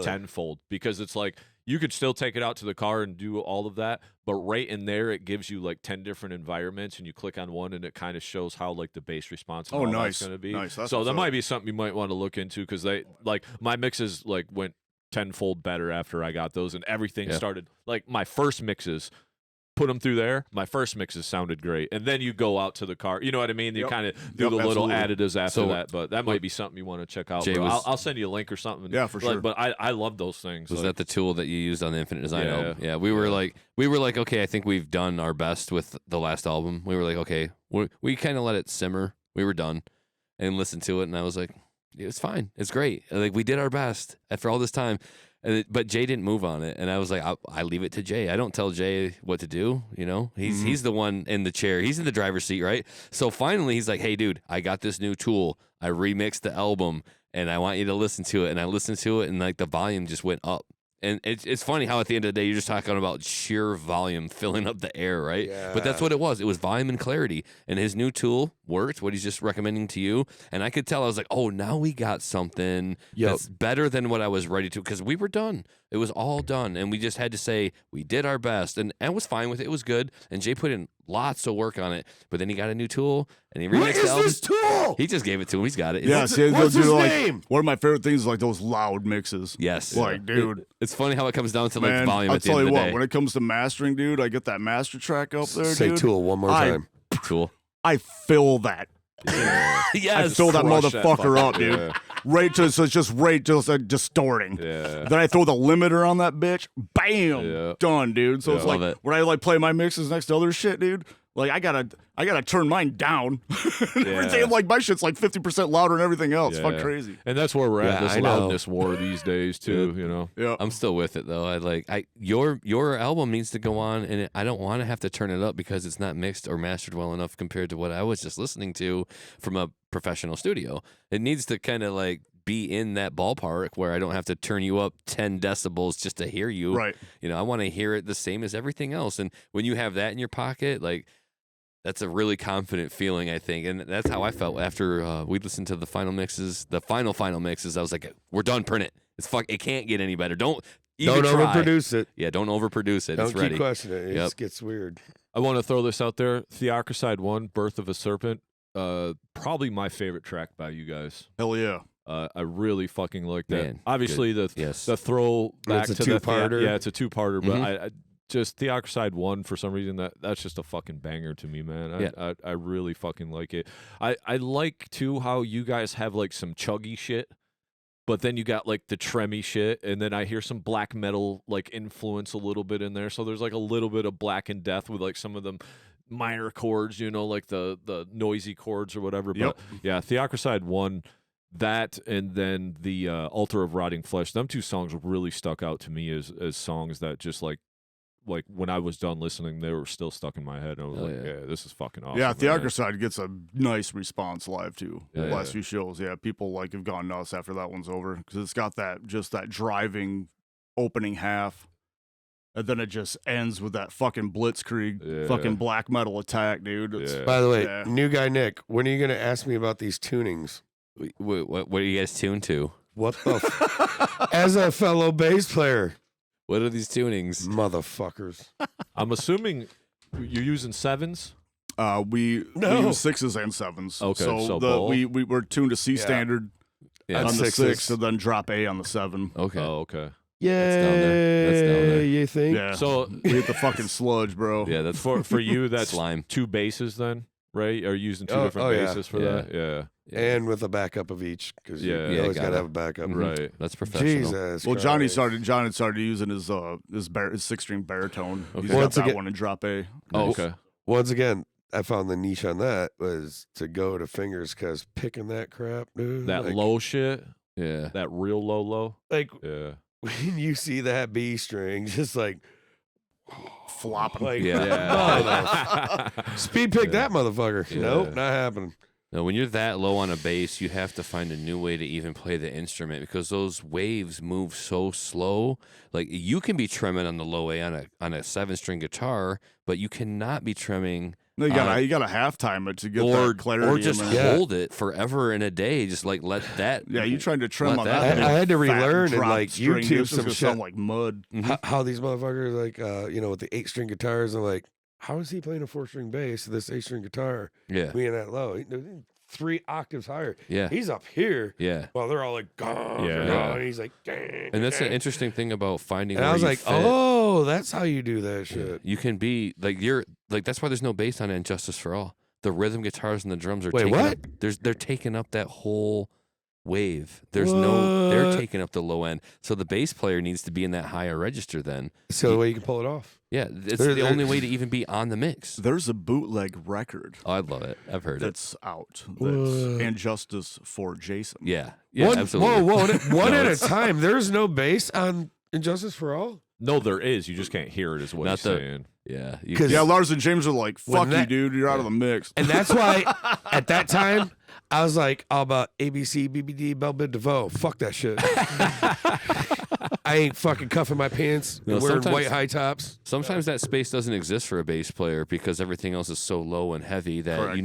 tenfold, because it's like you could still take it out to the car and do all of that, but right in there it gives you like 10 different environments, and you click on one and it kind of shows how like the bass response and all that's going to be. Nice. So that might be something you might want to look into, because they like my mixes like went tenfold better after I got those, and everything started like my first mixes. Put them through there. My first mixes sounded great, and then you go out to the car. You know what I mean? You kind of do the little additives after that, but that might be something you want to check out. I'll send you a link or something. Yeah, for sure. But I love those things. Was that the tool that you used on the Infinite Design album? Yeah, we were like, okay, I think we've done our best with the last album. We were like, okay, we kind of let it simmer. We were done and listened to it, and I was like, it's fine, it's great. Like we did our best after all this time. But Jay didn't move on it, and I was like, I leave it to Jay. I don't tell Jay what to do. You know, he's the one in the chair. He's in the driver's seat, right? So finally, he's like, hey, dude, I got this new tool. I remixed the album, and I want you to listen to it. And I listened to it, and like the volume just went up. And it's funny how at the end of the day, you're just talking about sheer volume filling up the air, right? Yeah. But that's what it was. It was volume and clarity. And his new tool worked, what he's just recommending to you. And I could tell, I was like, oh, now we got something that's better than what I was ready to, because we were done. It was all done. And we just had to say, we did our best. And I was fine with it. It was good. And Jay put in lots of work on it. But then he got a new tool, and he remixed What is this tool? He just gave it to him. He's got it. Yeah, What's his name? One of my favorite things is like those loud mixes. Yes. Like, dude. It's funny how it comes down to like Man, volume I'll at the end tell of you the what, day. when it comes to mastering, dude, I get that master track up there, Say dude. tool one more time. Tool. I fill that. Yes. I fill that Crush motherfucker up, dude. Yeah. Right to, so it's just distorting. Yeah. Then I throw the limiter on that bitch. Bam. Yeah. Done, dude. So it's Love like it. when I like play my mixes next to other shit, dude. Like I gotta turn mine down. Everything, like my shit's like 50% louder than everything else. Yeah. Fuck crazy. And that's where we're at, Yeah, this I know. loudness war these days too. You know. Yeah. I'm still with it though. Your album needs to go on, and I don't want to have to turn it up because it's not mixed or mastered well enough compared to what I was just listening to from a professional studio. It needs to kind of like be in that ballpark where I don't have to turn you up 10 decibels just to hear you. Right. You know, I want to hear it the same as everything else. And when you have that in your pocket, like that's a really confident feeling, I think. And that's how I felt after we listened to the final mixes, the final mixes. I was like, we're done, print it. It can't get any better. Don't even try. overproduce it. Yeah, don't overproduce it. Don't It's keep ready. questioning it. It just gets weird. I want to throw this out there. Theocracide 1, Birth of a Serpent. Probably my favorite track by you guys. Hell yeah. I really fucking like that. Man, Obviously, the throw back It's a to the two-parter. yeah, it's a two-parter. But Mhm. I just Theocracide 1 for some reason that's just a fucking banger to me, man. I really fucking like it. I like too how you guys have like some chuggy shit, but then you got like the tremmy shit, and then I hear some black metal like influence a little bit in there. So there's like a little bit of Black and Death with like some of them minor chords, you know, like the noisy chords or whatever. Yep. But yeah, Theocracide 1. That and then the Altar of Rotting Flesh. Them two songs really stuck out to me as songs that just like when I was done listening, they were still stuck in my head. I was yeah, this is fucking awesome. Yeah, man. Theocracide gets a nice response live too. Yeah, The last few shows, people like have gone nuts after that one's over because it's got that driving opening half, and then it just ends with that fucking blitzkrieg, fucking black metal attack, dude. It's, By the way, Yeah. new guy Nick, when are you going to ask me about these tunings? What are you guys tuned to? What the As a fellow bass player, What are these tunings? motherfuckers. I'm assuming you're using sevens. We use sixes and sevens. Okay, so the, both? we were tuned to C standard Yeah. on the sixes. 6, and then drop A on the 7. Okay. Oh, okay. Yeah, down there. That's down there. You think? Yeah. So we hit the fucking sludge, bro. Yeah, that's for you, that's slime. 2 basses then. right? Are you using two Oh, different yeah. bases for that? Yeah. And with a backup of each, because you always got to have a backup. Right. That's professional. Jesus. Well, Christ. John had started using his 6-string baritone. Okay. He's got Once that again- one in drop A. Oh, Nice. okay. Once again, I found the niche on that was to go to fingers, because picking that crap, dude. That like, low shit, Yeah. that real low. Like, Yeah. when you see that B string, just like, Flopping. like, Yeah. speed pick that motherfucker. Yeah. Nope, not happening. No, when you're that low on a bass, you have to find a new way to even play the instrument because those waves move so slow. Like you can be trimming on the low A on a 7-string guitar, but you cannot be trimming No, you gotta half time it to get or that clarity. or just in there. Yeah. hold it forever in a day. Just like let that. Yeah, you trying to trim Let on that that. happen. I had to fat relearn and drop like string. YouTube It's just some gonna shit. sound like mud. How these motherfuckers like with the 8-string guitars are like, how is he playing a 4-string bass to this 8-string guitar Yeah, being that low? 3 octaves higher. yeah, He's up here. yeah. Well, they're all like, "Gah, Yeah. gah," and he's like, And that's the interesting thing about finding. and where I was you like, fit. oh, that's how you do that shit. You can be like that's why there's no bass on Injustice for All. The rhythm guitars and the drums are Wait, taking what? up, they're taking up that whole wave. They're What? taking up the low end. So the bass player needs to be in that higher register then. So the way you can pull it off. Yeah, it's They're- the they're- only way to even be on the mix. There's a bootleg record Oh, I love it. I've heard it. that's out. That's What? And Justice for Jason. Yeah. Yeah, one, absolutely. Whoa, one No, at a it's- time. There's no bass on Injustice for All. No, there is. You just can't hear it, is what Not he's the- saying. Yeah. 'Cause- Yeah, Lars and James are like, When fuck you, that- dude. You're out of the mix. And that's why at that time, I was like, all about ABC, BBD, Bell Bid DeVoe. Fuck that shit. I ain't fucking cuffing my pants No, and wearing sometimes- white high tops. Sometimes that space doesn't exist for a bass player because everything else is so low and heavy that Correct.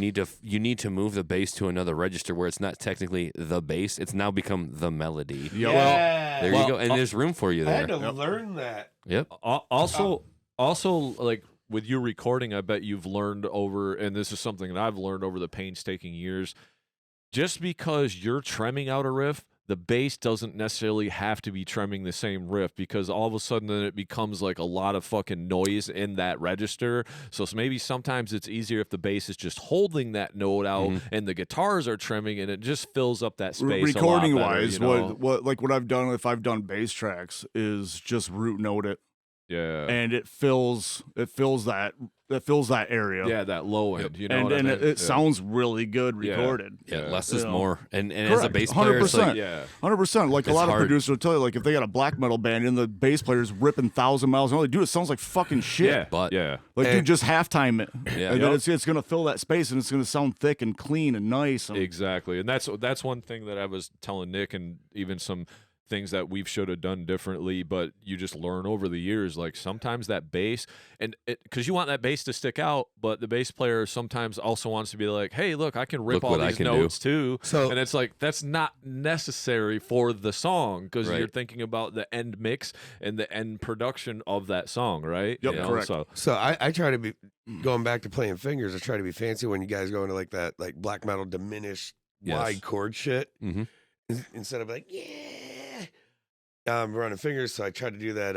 you need to move the bass to another register where it's not technically the bass. It's now become the melody. Yeah. There you go. And there's room for you I had there. to learn that. Yep. Also, like with you recording, I bet you've learned over, and this is something that I've learned over the painstaking years. Just because you're trimming out a riff, the bass doesn't necessarily have to be trimming the same riff because all of a sudden then it becomes like a lot of fucking noise in that register. So maybe sometimes it's easier if the bass is just holding that note out and the guitars are trimming, and it just fills up that space. Recording a lot better, wise, you know? what I've done if I've done bass tracks is just root note it, Yeah. and it fills that area. Yeah, that low end. You know and what I mean? it Yeah. sounds really good Yeah. recorded. Yeah, Yeah. less is You know. more. And as a Correct. bass player, it's like, 100%. Yeah. 100%. Like a It's lot hard. of producers will tell you, like if they got a black metal band and the bass player's ripping 1,000 miles an hour, dude, it sounds like fucking shit. Yeah. But- yeah. Like, dude, just halftime it. Yeah. And then Yep. it's gonna fill that space and it's gonna sound thick and clean and nice. And Exactly. And that's one thing that I was telling Nick, and even some things that we should have done differently, but you just learn over the years. Like sometimes that bass, and because you want that bass to stick out, but the bass player sometimes also wants to be like, hey, look, I can rip Look all what I these can notes too. So- and it's like, that's not necessary for the song because Right. you're thinking about the end mix and the end production of that song, right? Yep, You know, correct. So I try to be going back to playing fingers. I try to be fancy when you guys go into like that like black metal diminished Yes. wide chord shit Mhm. instead of like I'm running fingers. So I tried to do that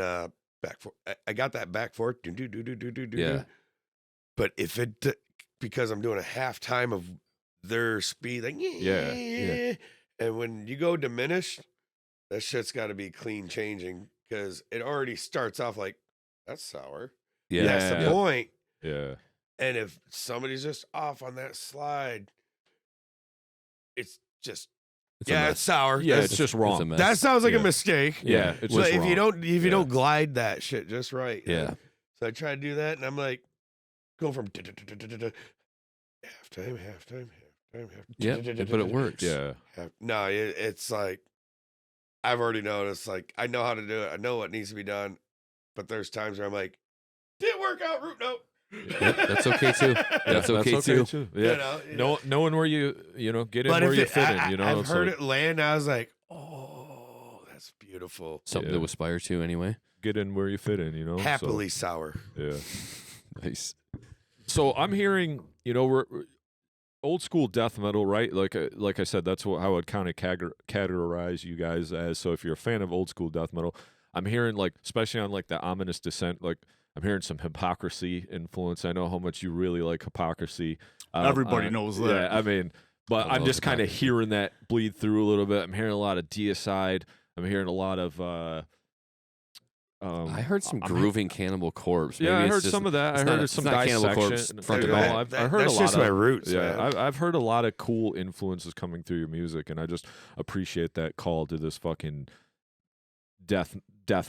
back four. I got that back four. Do do do do do do do. Yeah. But if it because I'm doing a half time of their speed, like Yeah. and when you go diminished, that shit's got to be clean changing because it already starts off like that's sour. Yeah. That's the Yeah. point. Yeah. And if somebody's just off on that slide, it's just It's a it's mess. sour. Yeah, That's- it's just It's a wrong. mess. that sounds like Yeah. a mistake. Yeah. It's But just if wrong. you don't Yeah. glide that shit just right. Yeah. So I try to do that, and I'm like going from halftime, halftime. Yeah. But it works. Yeah. No, it's like I've already noticed. Like I know how to do it. I know what needs to be done. But there's times where I'm like, didn't work out. Root note. Yeah, that's okay too. That's okay too. Yeah. Knowing where you get in But where if you it, fit in, you know. I've it's heard like, it land. I was like, oh, that's beautiful. Something Yeah. to aspire to anyway. get in where you fit in, you know. so, Happily sour. yeah. Nice. So I'm hearing, we're old school death metal, right? Like I said, that's how I would kind of categorize you guys as. So if you're a fan of old school death metal, I'm hearing like, especially on like the Ominous Descent, like I'm hearing some hypocrisy influence. I know how much you really like hypocrisy. Everybody knows that. Yeah, I mean, but I'm love just kind of hypocrisy. hearing that bleed through a little bit. I'm hearing a lot of deicide. I'm hearing a lot of. I heard some grooving Cannibal Corpse. Yeah, Maybe I it's heard just- some of that. I it's heard not- some it's not Cannibal Corpse dissection. front to You know, back. I've heard that's a lot just of my roots, yeah, man. I've heard a lot of cool influences coming through your music, and I just appreciate that call to this fucking death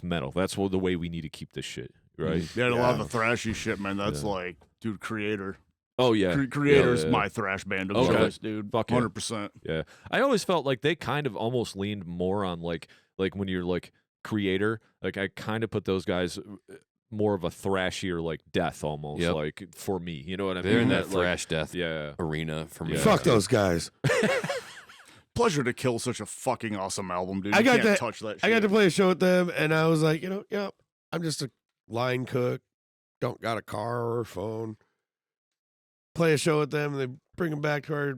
metal. That's the way we need to keep this shit, right? Yeah, a lot of the thrashy shit, man. That's like, dude, Creator. Oh yeah, Creator's Yeah. my thrash band of Okay. choice, dude. Fuck yeah. 100%. Yeah, I always felt like they kind of almost leaned more on like when you're like Creator. Like I kind of put those guys more of a thrashier like death almost. Yep. Like for me, you know what I mean? They're in that like, thrash death yeah. arena for me. Yeah. Fuck those guys. Pleasure to Kill, such a fucking awesome album, dude. I You got can't that- touch that shit. I got to play a show with them, and I was like, I'm just a line cook. Don't got a car or a phone. Play a show with them, and they bring them back to our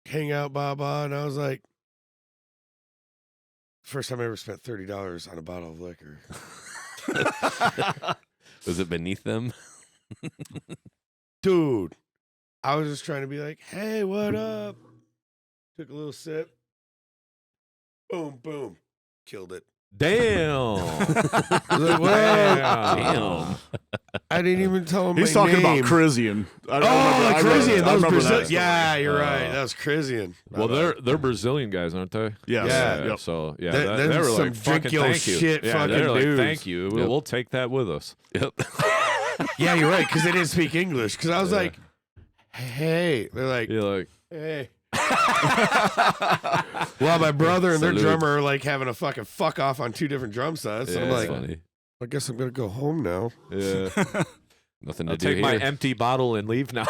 hangout, and I was like, first time I ever spent $30 on a bottle of liquor. Was it beneath them? Dude, I was just trying to be like, hey, what up? Took a little sip. Boom, boom. Killed it. Damn. I was like, well, Damn. I didn't even tell him He's my talking name. about Crisian. I Oh, Crisian. I That was remember Brazil. that Yeah, story. you're right. That was Crisian. Well, they're Brazilian guys, aren't they? Yes. Yeah. Yep. So yeah, They- they were some like drink fucking your thank you. shit Yeah, fucking they're like dudes. thank you. Yep. We'll take that with us. Yep. Yeah, you're right, because they didn't speak English. Because I was Yeah. like, hey. They're like, You're like, hey. Well, my brother and their Salute. drummer are like having a fucking fuck off on two different drum sets. Yeah, And I'm That's like, funny. I guess I'm going to go home now. yeah. Nothing to I'll do take my here. empty bottle and leave now.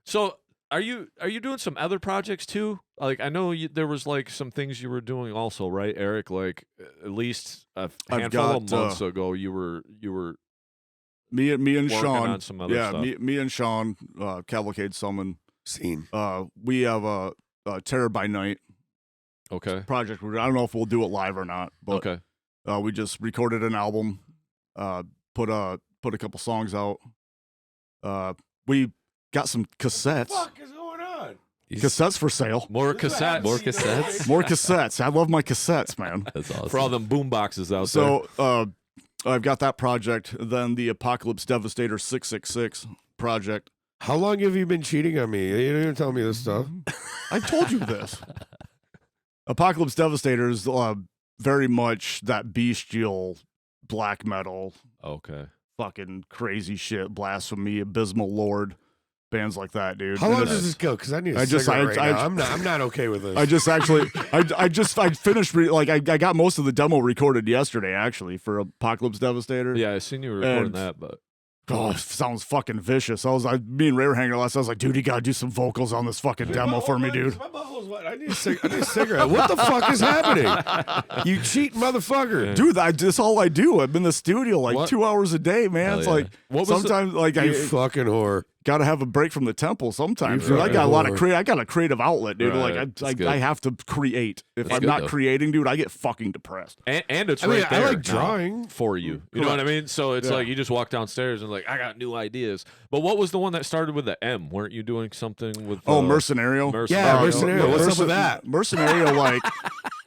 So, are you doing some other projects too? Like, I know there was like some things you were doing also, right, Eric? Like, at least a handful of got, months ago, you were Me and working Sean. on some other Yeah, stuff. me and Sean, Cavalcade Summon. Scene. We have a Terror by Night Okay. project. I don't know if we'll do it live or not, but Okay. we just recorded an album, put a couple songs out. We got some cassettes. What is going on? Cassettes for sale. More This is what I cassettes. haven't More seen cassettes? More cassettes. I love my cassettes, man. That's awesome. For all them boom boxes out So I've got that project. Then the Apocalypse Devastator 666 project. How long have you been cheating on me? You didn't even tell me this stuff. I told you this. Apocalypse Devastator is very much that bestial black metal, there. Okay. fucking crazy shit, blasphemy, abysmal lord, bands like that, dude. How And long it's- does this go? Because I need a I just- cigarette I- right now. I'm not okay with this. I just actually, I finished, I got most of the demo recorded yesterday, actually, for Apocalypse Devastator. Yeah, I seen you were recording And- that, but Oh, it sounds fucking vicious. Me and Ray were hanging out last. I was like, dude, you gotta do some vocals on this fucking demo for me, dude. My butthole's wet. I need a cigarette. What the fuck is happening? You cheat motherfucker. Dude, that's all I do. I'm in the studio like What? 2 hours a day, man. Hell It's yeah. like What was the- sometimes like You I fucking whore. gotta have a break from the temple sometimes. You Dude. I got a lot of fucking I got a creative outlet, dude. Right. Like good. I have to create. If That's I'm good, not though. creating, dude, I get fucking depressed. and it's I mean, right I there like now drawing. for you. You know what I mean? So it's Yeah. like you just walk downstairs and like I got new ideas. But what was the one that started with the M? Weren't you doing something with? Mercenario. Yeah, Mercenario. Mercenario. What's up with that? Mercenario, like,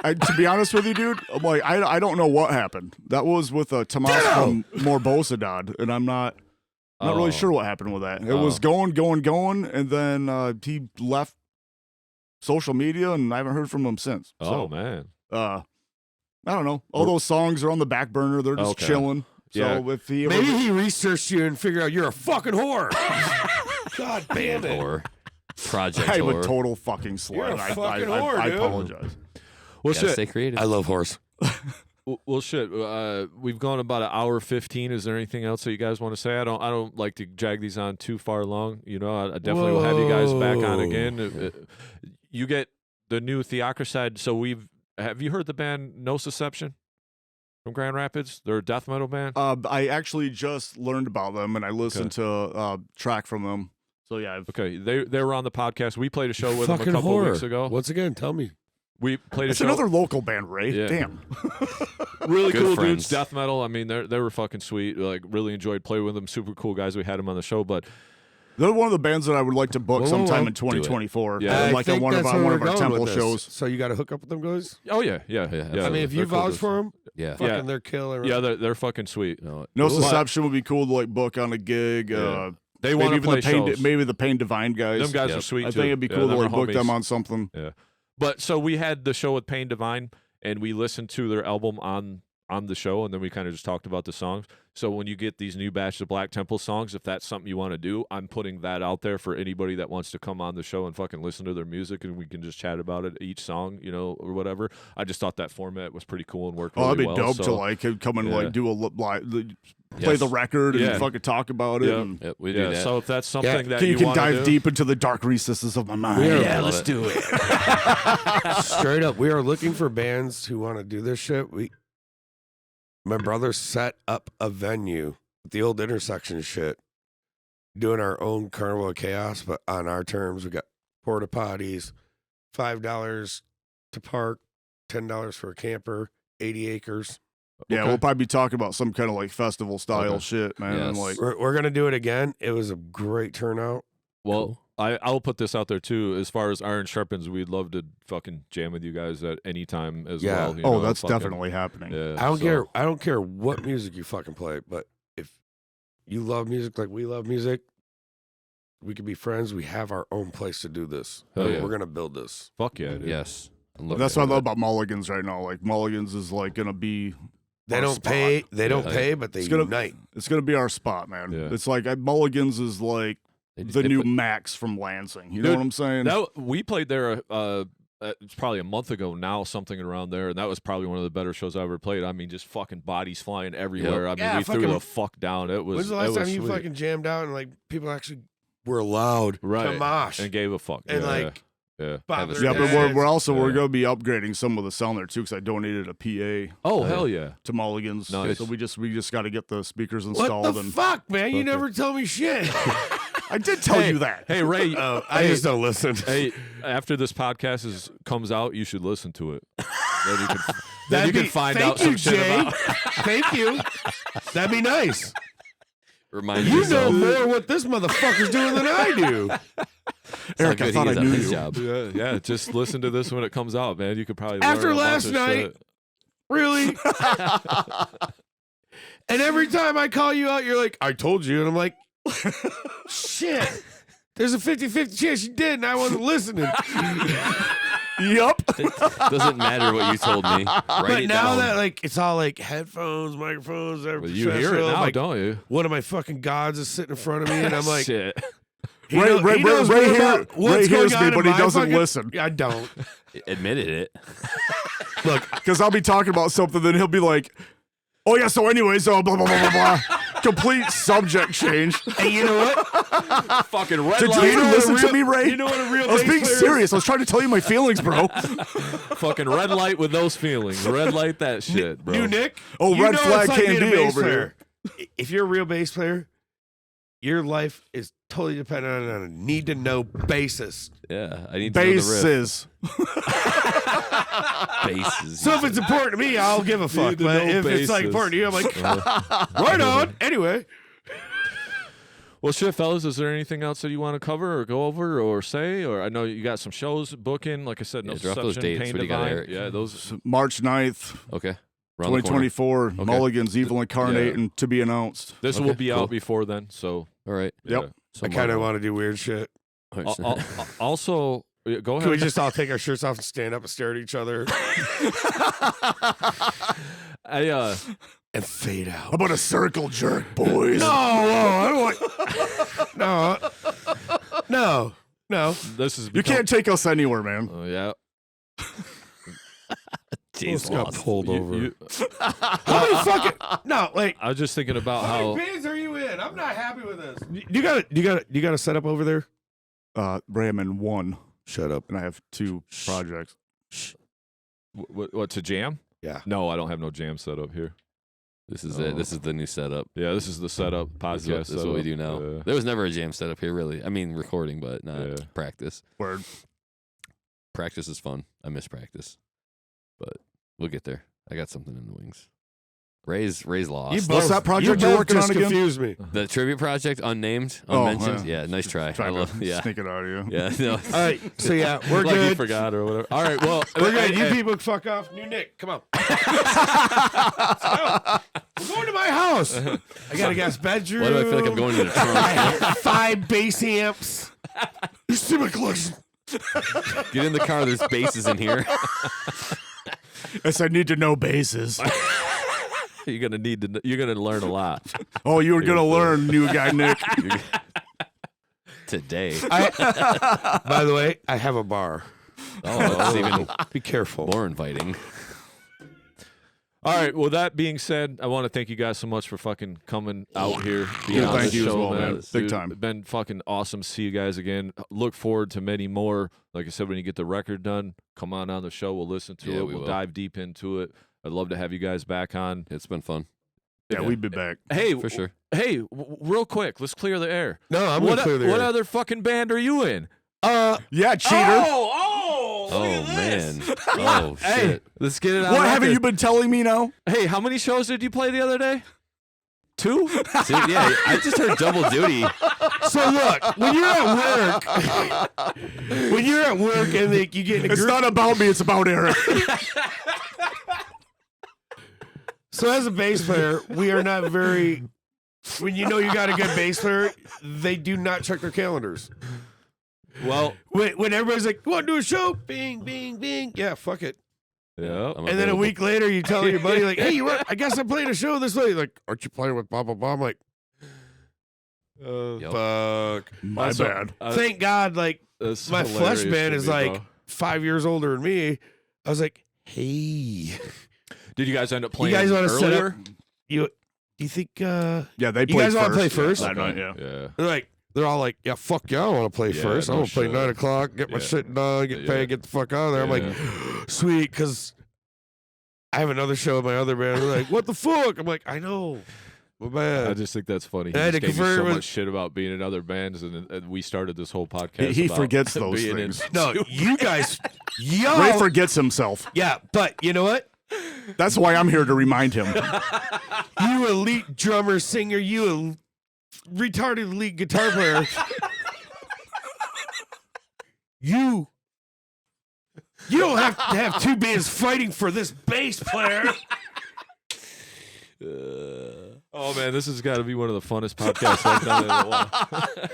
to be honest with you, dude, I'm like, I don't know what happened. That was with Tomas from Morbosadad, and I'm not really sure what happened with that. It was going, and then he left social media, and I haven't heard from him since. Oh So, man. I don't know. All those songs are on the back burner. They're just Okay. chilling. So Yeah. if he ever, Maybe he researched you and figured out you're a fucking whore. God damn it. Or Project I'm a Whore. total fucking slut. You're a fucking whore, I dude. apologize. Well, Gotta shit. stay creative. I love horse. Well, shit. We've gone about an hour 15. Is there anything else that you guys want to say? I don't like to drag these on too far long. You know, I definitely will have you guys back on Whoa. again. You get the new Theocracide. So have you heard the band No Deception from Grand Rapids? They're a death metal band. I actually just learned about them, and I listened to a track from them. So yeah, Okay, they were on the podcast. We played a show with them a Fucking couple whore. weeks ago. Once again, tell me. We played a It's show. another local band, Ray. Yeah. Damn. Really Good cool friends. dudes, death metal. I mean, they were fucking sweet. Like, really enjoyed playing with them. Super cool guys. We had them on the show, but They're one of the bands that I would like to book Whoa, whoa, sometime whoa. in 2024. Yeah. I Like think one of that's our where we're going temple with this. shows. So you got to hook up with them guys? oh yeah. Yeah, I mean, if you they're cool vouch dudes. for them, Yeah. fucking Yeah. they're killer. Yeah, they're fucking sweet. No Cool. Deception would be cool to like book on a gig. Yeah. They Maybe want to even play the Pain, shows. maybe the Pain Divine guys. Them guys Yep. are sweet I too. think it'd be Yeah, cool to them like are book them homies. on something. But so we had the show with Pain Divine, and we listened to their album on the show, and then we kind of just talked about the songs. So when you get these new batch of Black Temple songs, if that's something you want to do, I'm putting that out there for anybody that wants to come on the show and fucking listen to their music, and we can just chat about it, each song, or whatever. I just thought that format was pretty cool and worked Oh, really that'd be well. dope to so, like come and yeah. like do a play Yes. the record and Yeah. fucking talk about it. Yeah. And Yep, we do yeah, that. so if that's something that you you can want to dive do, deep into the dark recesses of my mind. Yeah, let's do it. Straight up, we are looking for bands who want to do this shit. My brother set up a venue at the old intersection shit, doing our own Carnival of Chaos, but on our terms. We got porta potties, $5 to park, $10 for a camper, 80 acres. Yeah, Okay. we'll probably be talking about some kind of like festival style Okay. shit, man. And Yes. like, We're gonna do it again. It was a great turnout. Well, I'll put this out there too. As far as Iron Sharpens, we'd love to fucking jam with you guys at any time as Yeah. well. oh, that's fucking- definitely happening. Yeah, I don't so- care. I don't care what music you fucking play, but if you love music like we love music, we could be friends. We have our own place to do this. Hell yeah. We're gonna build this. Fuck yeah, dude. Yes. I'm looking That's what I forward love to about Mulligans right now. Like Mulligans is like gonna be They our don't spot. pay. They don't Yeah. pay, but they It's gonna- unite. It's gonna be our spot, man. Yeah. It's like Mulligans is like it. the They new put- Max from Lansing. You know Dude, what I'm saying? We played there. It's probably a month ago now, something around there, and that was probably one of the better shows I ever played. I mean, just fucking bodies flying everywhere. I mean, Yeah, we threw fucking- the fuck down. It was. When's the it last was time you sweet. fucking jammed out and like people actually were loud Right. to mosh and gave a fuck? and yeah, like yeah. bob Have a their yeah, but heads? we're also we're Yeah. gonna be upgrading some of the sound there too because I donated a PA Oh yeah. hell yeah! to Mulligans. Nice. So we just got to get the speakers what installed. the And fuck, man? You Okay. never tell me shit. I did tell Hey, you that. Hey Ray, I hey, just don't listen. hey, after this podcast comes out, you should listen to it. Then you can, then That'd you can be- find thank out some you, shit Jay. about. Thank you. That'd be nice. Remind You know yourself. more what this motherfucker's doing than I do. Eric, I thought I knew his you. job. Yeah, just listen to this when it comes out, man. You could probably After learn a bunch last of night- shit. Really? And every time I call you out, you're like, I told you. And I'm like, shit. There's a 50-50 chance you did, and I wasn't listening. Yup. It doesn't matter what you told me. Write But it now down. that like it's all like headphones, microphones, Well, you hear it now, like, don't you? one of my fucking gods is sitting in front of me, and I'm like, shit. he Ray, know- Ray, he knows Ray, more hear- about what's Ray hears going me, on but in he my doesn't fucking- listen. I don't. Admitted it. Look, because I'll be talking about something, then he'll be like, "Oh yeah, so anyways, blah blah blah blah blah." Complete subject change. And you know what? Fucking red Did you light. even listen to me, Ray? You know what a real I was bass being player is? serious. I was trying to tell you my feelings, bro. Fucking red light with those feelings. Red light that shit, bro. New Nick. Oh, you red know flag it's like candy being a bass over player. If you're a real bass player, your life is totally dependent on a need-to-know basis. Yeah, I need to know the riff. Bases. Bases. So if it's important to me, I'll give a fuck. Need to But know if it's like basis. important to you, I'm like, right on. Anyway, Well, shit, fellas, is there anything else that you want to cover or go over or say? Or I know you got some shows booking. Like I said, no Yeah, drop those Deception, dates. Pain What do you got, Divine. Eric? Yeah, those. March 9th, Okay. Around the corner. 2024. Okay. Mulligans, Evil Incarnate, Yeah. and to be announced. This Okay, will be cool. out before then. So, All right. Yep. yeah. So I kind of want to do weird shit. Also, yeah, go Can we ahead. just all take our shirts off and stand up and stare at each other I and fade out? How about a circle jerk, boys? No, I don't want. No. this is You can't take us anywhere, man. Oh yeah. Jeez, got lost. pulled over. You- How many fucking no? Like, I was just thinking about how how. many bands are you in? I'm not happy with this. You got a setup over there? Ray, I'm in one, Shut up. and I have 2 projects. What to jam? Yeah. No, I don't have no jam set up here. This is it. This is the new setup. Yeah, this is the setup podcast. This is what we do now. Yeah. There was never a jam setup here, really. I mean, recording, but not Yeah. practice. Word. Practice is fun. I miss practice, but we'll get there. I got something in the wings. Ray's lost. What's that project you're working on again? Confused me. The tribute project, unnamed, unmentioned. Yeah, nice try. I love. Yeah, sneak it out of you. yeah. No. All right, so yeah, we're like good. you forgot or whatever. All right, well, We're good. You people fuck off. New Nick, come on. Let's go. We're going to my house. I got a guest bedroom. Why do I feel like I'm going to the trunk? I have 5 bass amps. You see my collection? Get in the car. There's bases in here. Yes, I need to know bases. You're gonna need to. You're gonna learn a lot Oh, you were gonna learn, new guy Nick. today. By the way, I have a bar. Oh, that's even Be careful. more inviting. All right. Well, that being said, I want to thank you guys so much for fucking coming out here. Being Yeah, on thank the you as show, well, man. Big Dude, time. It's been fucking awesome to see you guys again. Look forward to many more. Like I said, when you get the record done, come on the show. We'll listen to Yeah, it. we We'll will. dive deep into it. I'd love to have you guys back on. It's been fun. Yeah, we'd be back. Hey, For sure. Hey, real quick, let's clear the air. No, I'm what gonna clear the what air. other fucking band are you in? Yeah, cheater. Oh man. Oh Hey, shit. let's get it out. What haven't you been telling me now? Hey, how many shows did you play the other day? 2? Dude, yeah, I just heard double duty. So look, when you're at work, and you get in a It's group. not about me. It's about Eric. So as a bass player, we are not very. When you know you got a good bass player, they do not check their calendars. Well, When everybody's like, "Want to do a show?" Bing, bing, bing. Yeah, fuck it. yeah. I'm And then a available. week later, you tell your buddy like, "Hey, I guess I'm playing a show this way." Like, aren't you playing with blah blah blah? I'm like, Yep. fuck. My bad. Thank God, like That's my hilarious flesh band to is me, like bro. 5 years older than me. I was like, "Hey, Did you guys end up you playing guys want to set earlier? up? Do you think?" Yeah, they You played guys wanna first. play first? That night, yeah. Yeah. They're all like, "Yeah, fuck yeah, I want to play Yeah, first. I no want to play shit. 9 o'clock, get my Yeah. shit done, get Yeah. paid, get the fuck out of there." I'm like, "Sweet," because I have another show with my other band. They're like, "What the fuck?" I'm like, "I know, my bad." I just think that's funny. He I had just to gave you confer so with- much shit about being in other bands, and we started this whole podcast. He about forgets those being in- things. No, you guys, Ray y'all. forgets himself. Yeah, but you know what? That's why I'm here to remind him. You elite drummer, singer, you retarded lead guitar player. You don't have to have 2 bands fighting for this bass player. Oh man, this has got to be one of the funnest podcasts I've done in a while.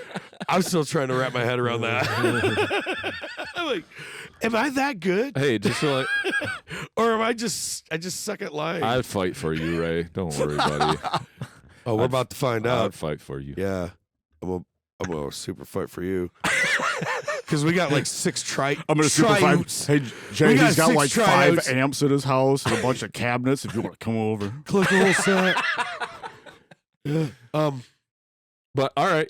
I'm still trying to wrap my head around that. I'm like, am I that good? Hey, just so like, Or am I just suck at lying? I'd fight for you, Ray. Don't worry, buddy. Oh, we're about to find out. I'd fight for you. Yeah. I'm a super fight for you. Because we got like 6 I'm gonna super tryouts. fight. Hey, Jay, We got he's got 6 like tryouts. 5 amps at his house and a bunch of cabinets. If you want to come over, Click a whole set. Yeah. But all right,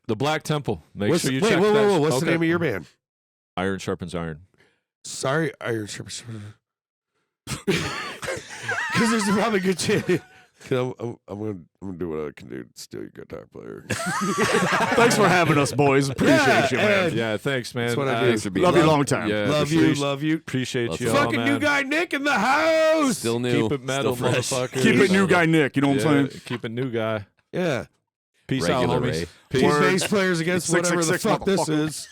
the Black Temple. Make sure you check that. Whoa. What's the Okay. name of your band? Iron sharpens iron. Sorry, Iron Sharpers. Because there's a probably good chance. I'm gonna do what I can do to steal your guitar player. thanks for having us, boys. Appreciate you, man. and- Yeah, thanks, man. That's what I do. Thanks for being Love you here. long time. Yeah, love you. Appreciate Let's you, go. all, Fucking man. new guy Nick in the house. Still new. Keep it metal, Still fresh. motherfucker. Keep it new guy Nick. You know what I'm saying? Keep it new guy. Yeah. Peace Regular out, homies. Ray. Two Peace. bass players against Six, whatever six, the six, fuck this motherfucker. is.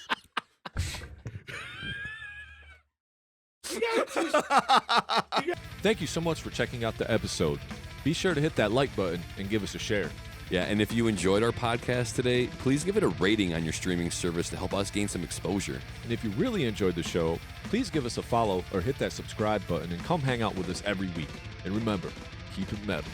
Thank you so much for checking out the episode. Be sure to hit that like button and give us a share. Yeah, and if you enjoyed our podcast today, please give it a rating on your streaming service to help us gain some exposure. And if you really enjoyed the show, please give us a follow or hit that subscribe button and come hang out with us every week. And remember, keep it metal.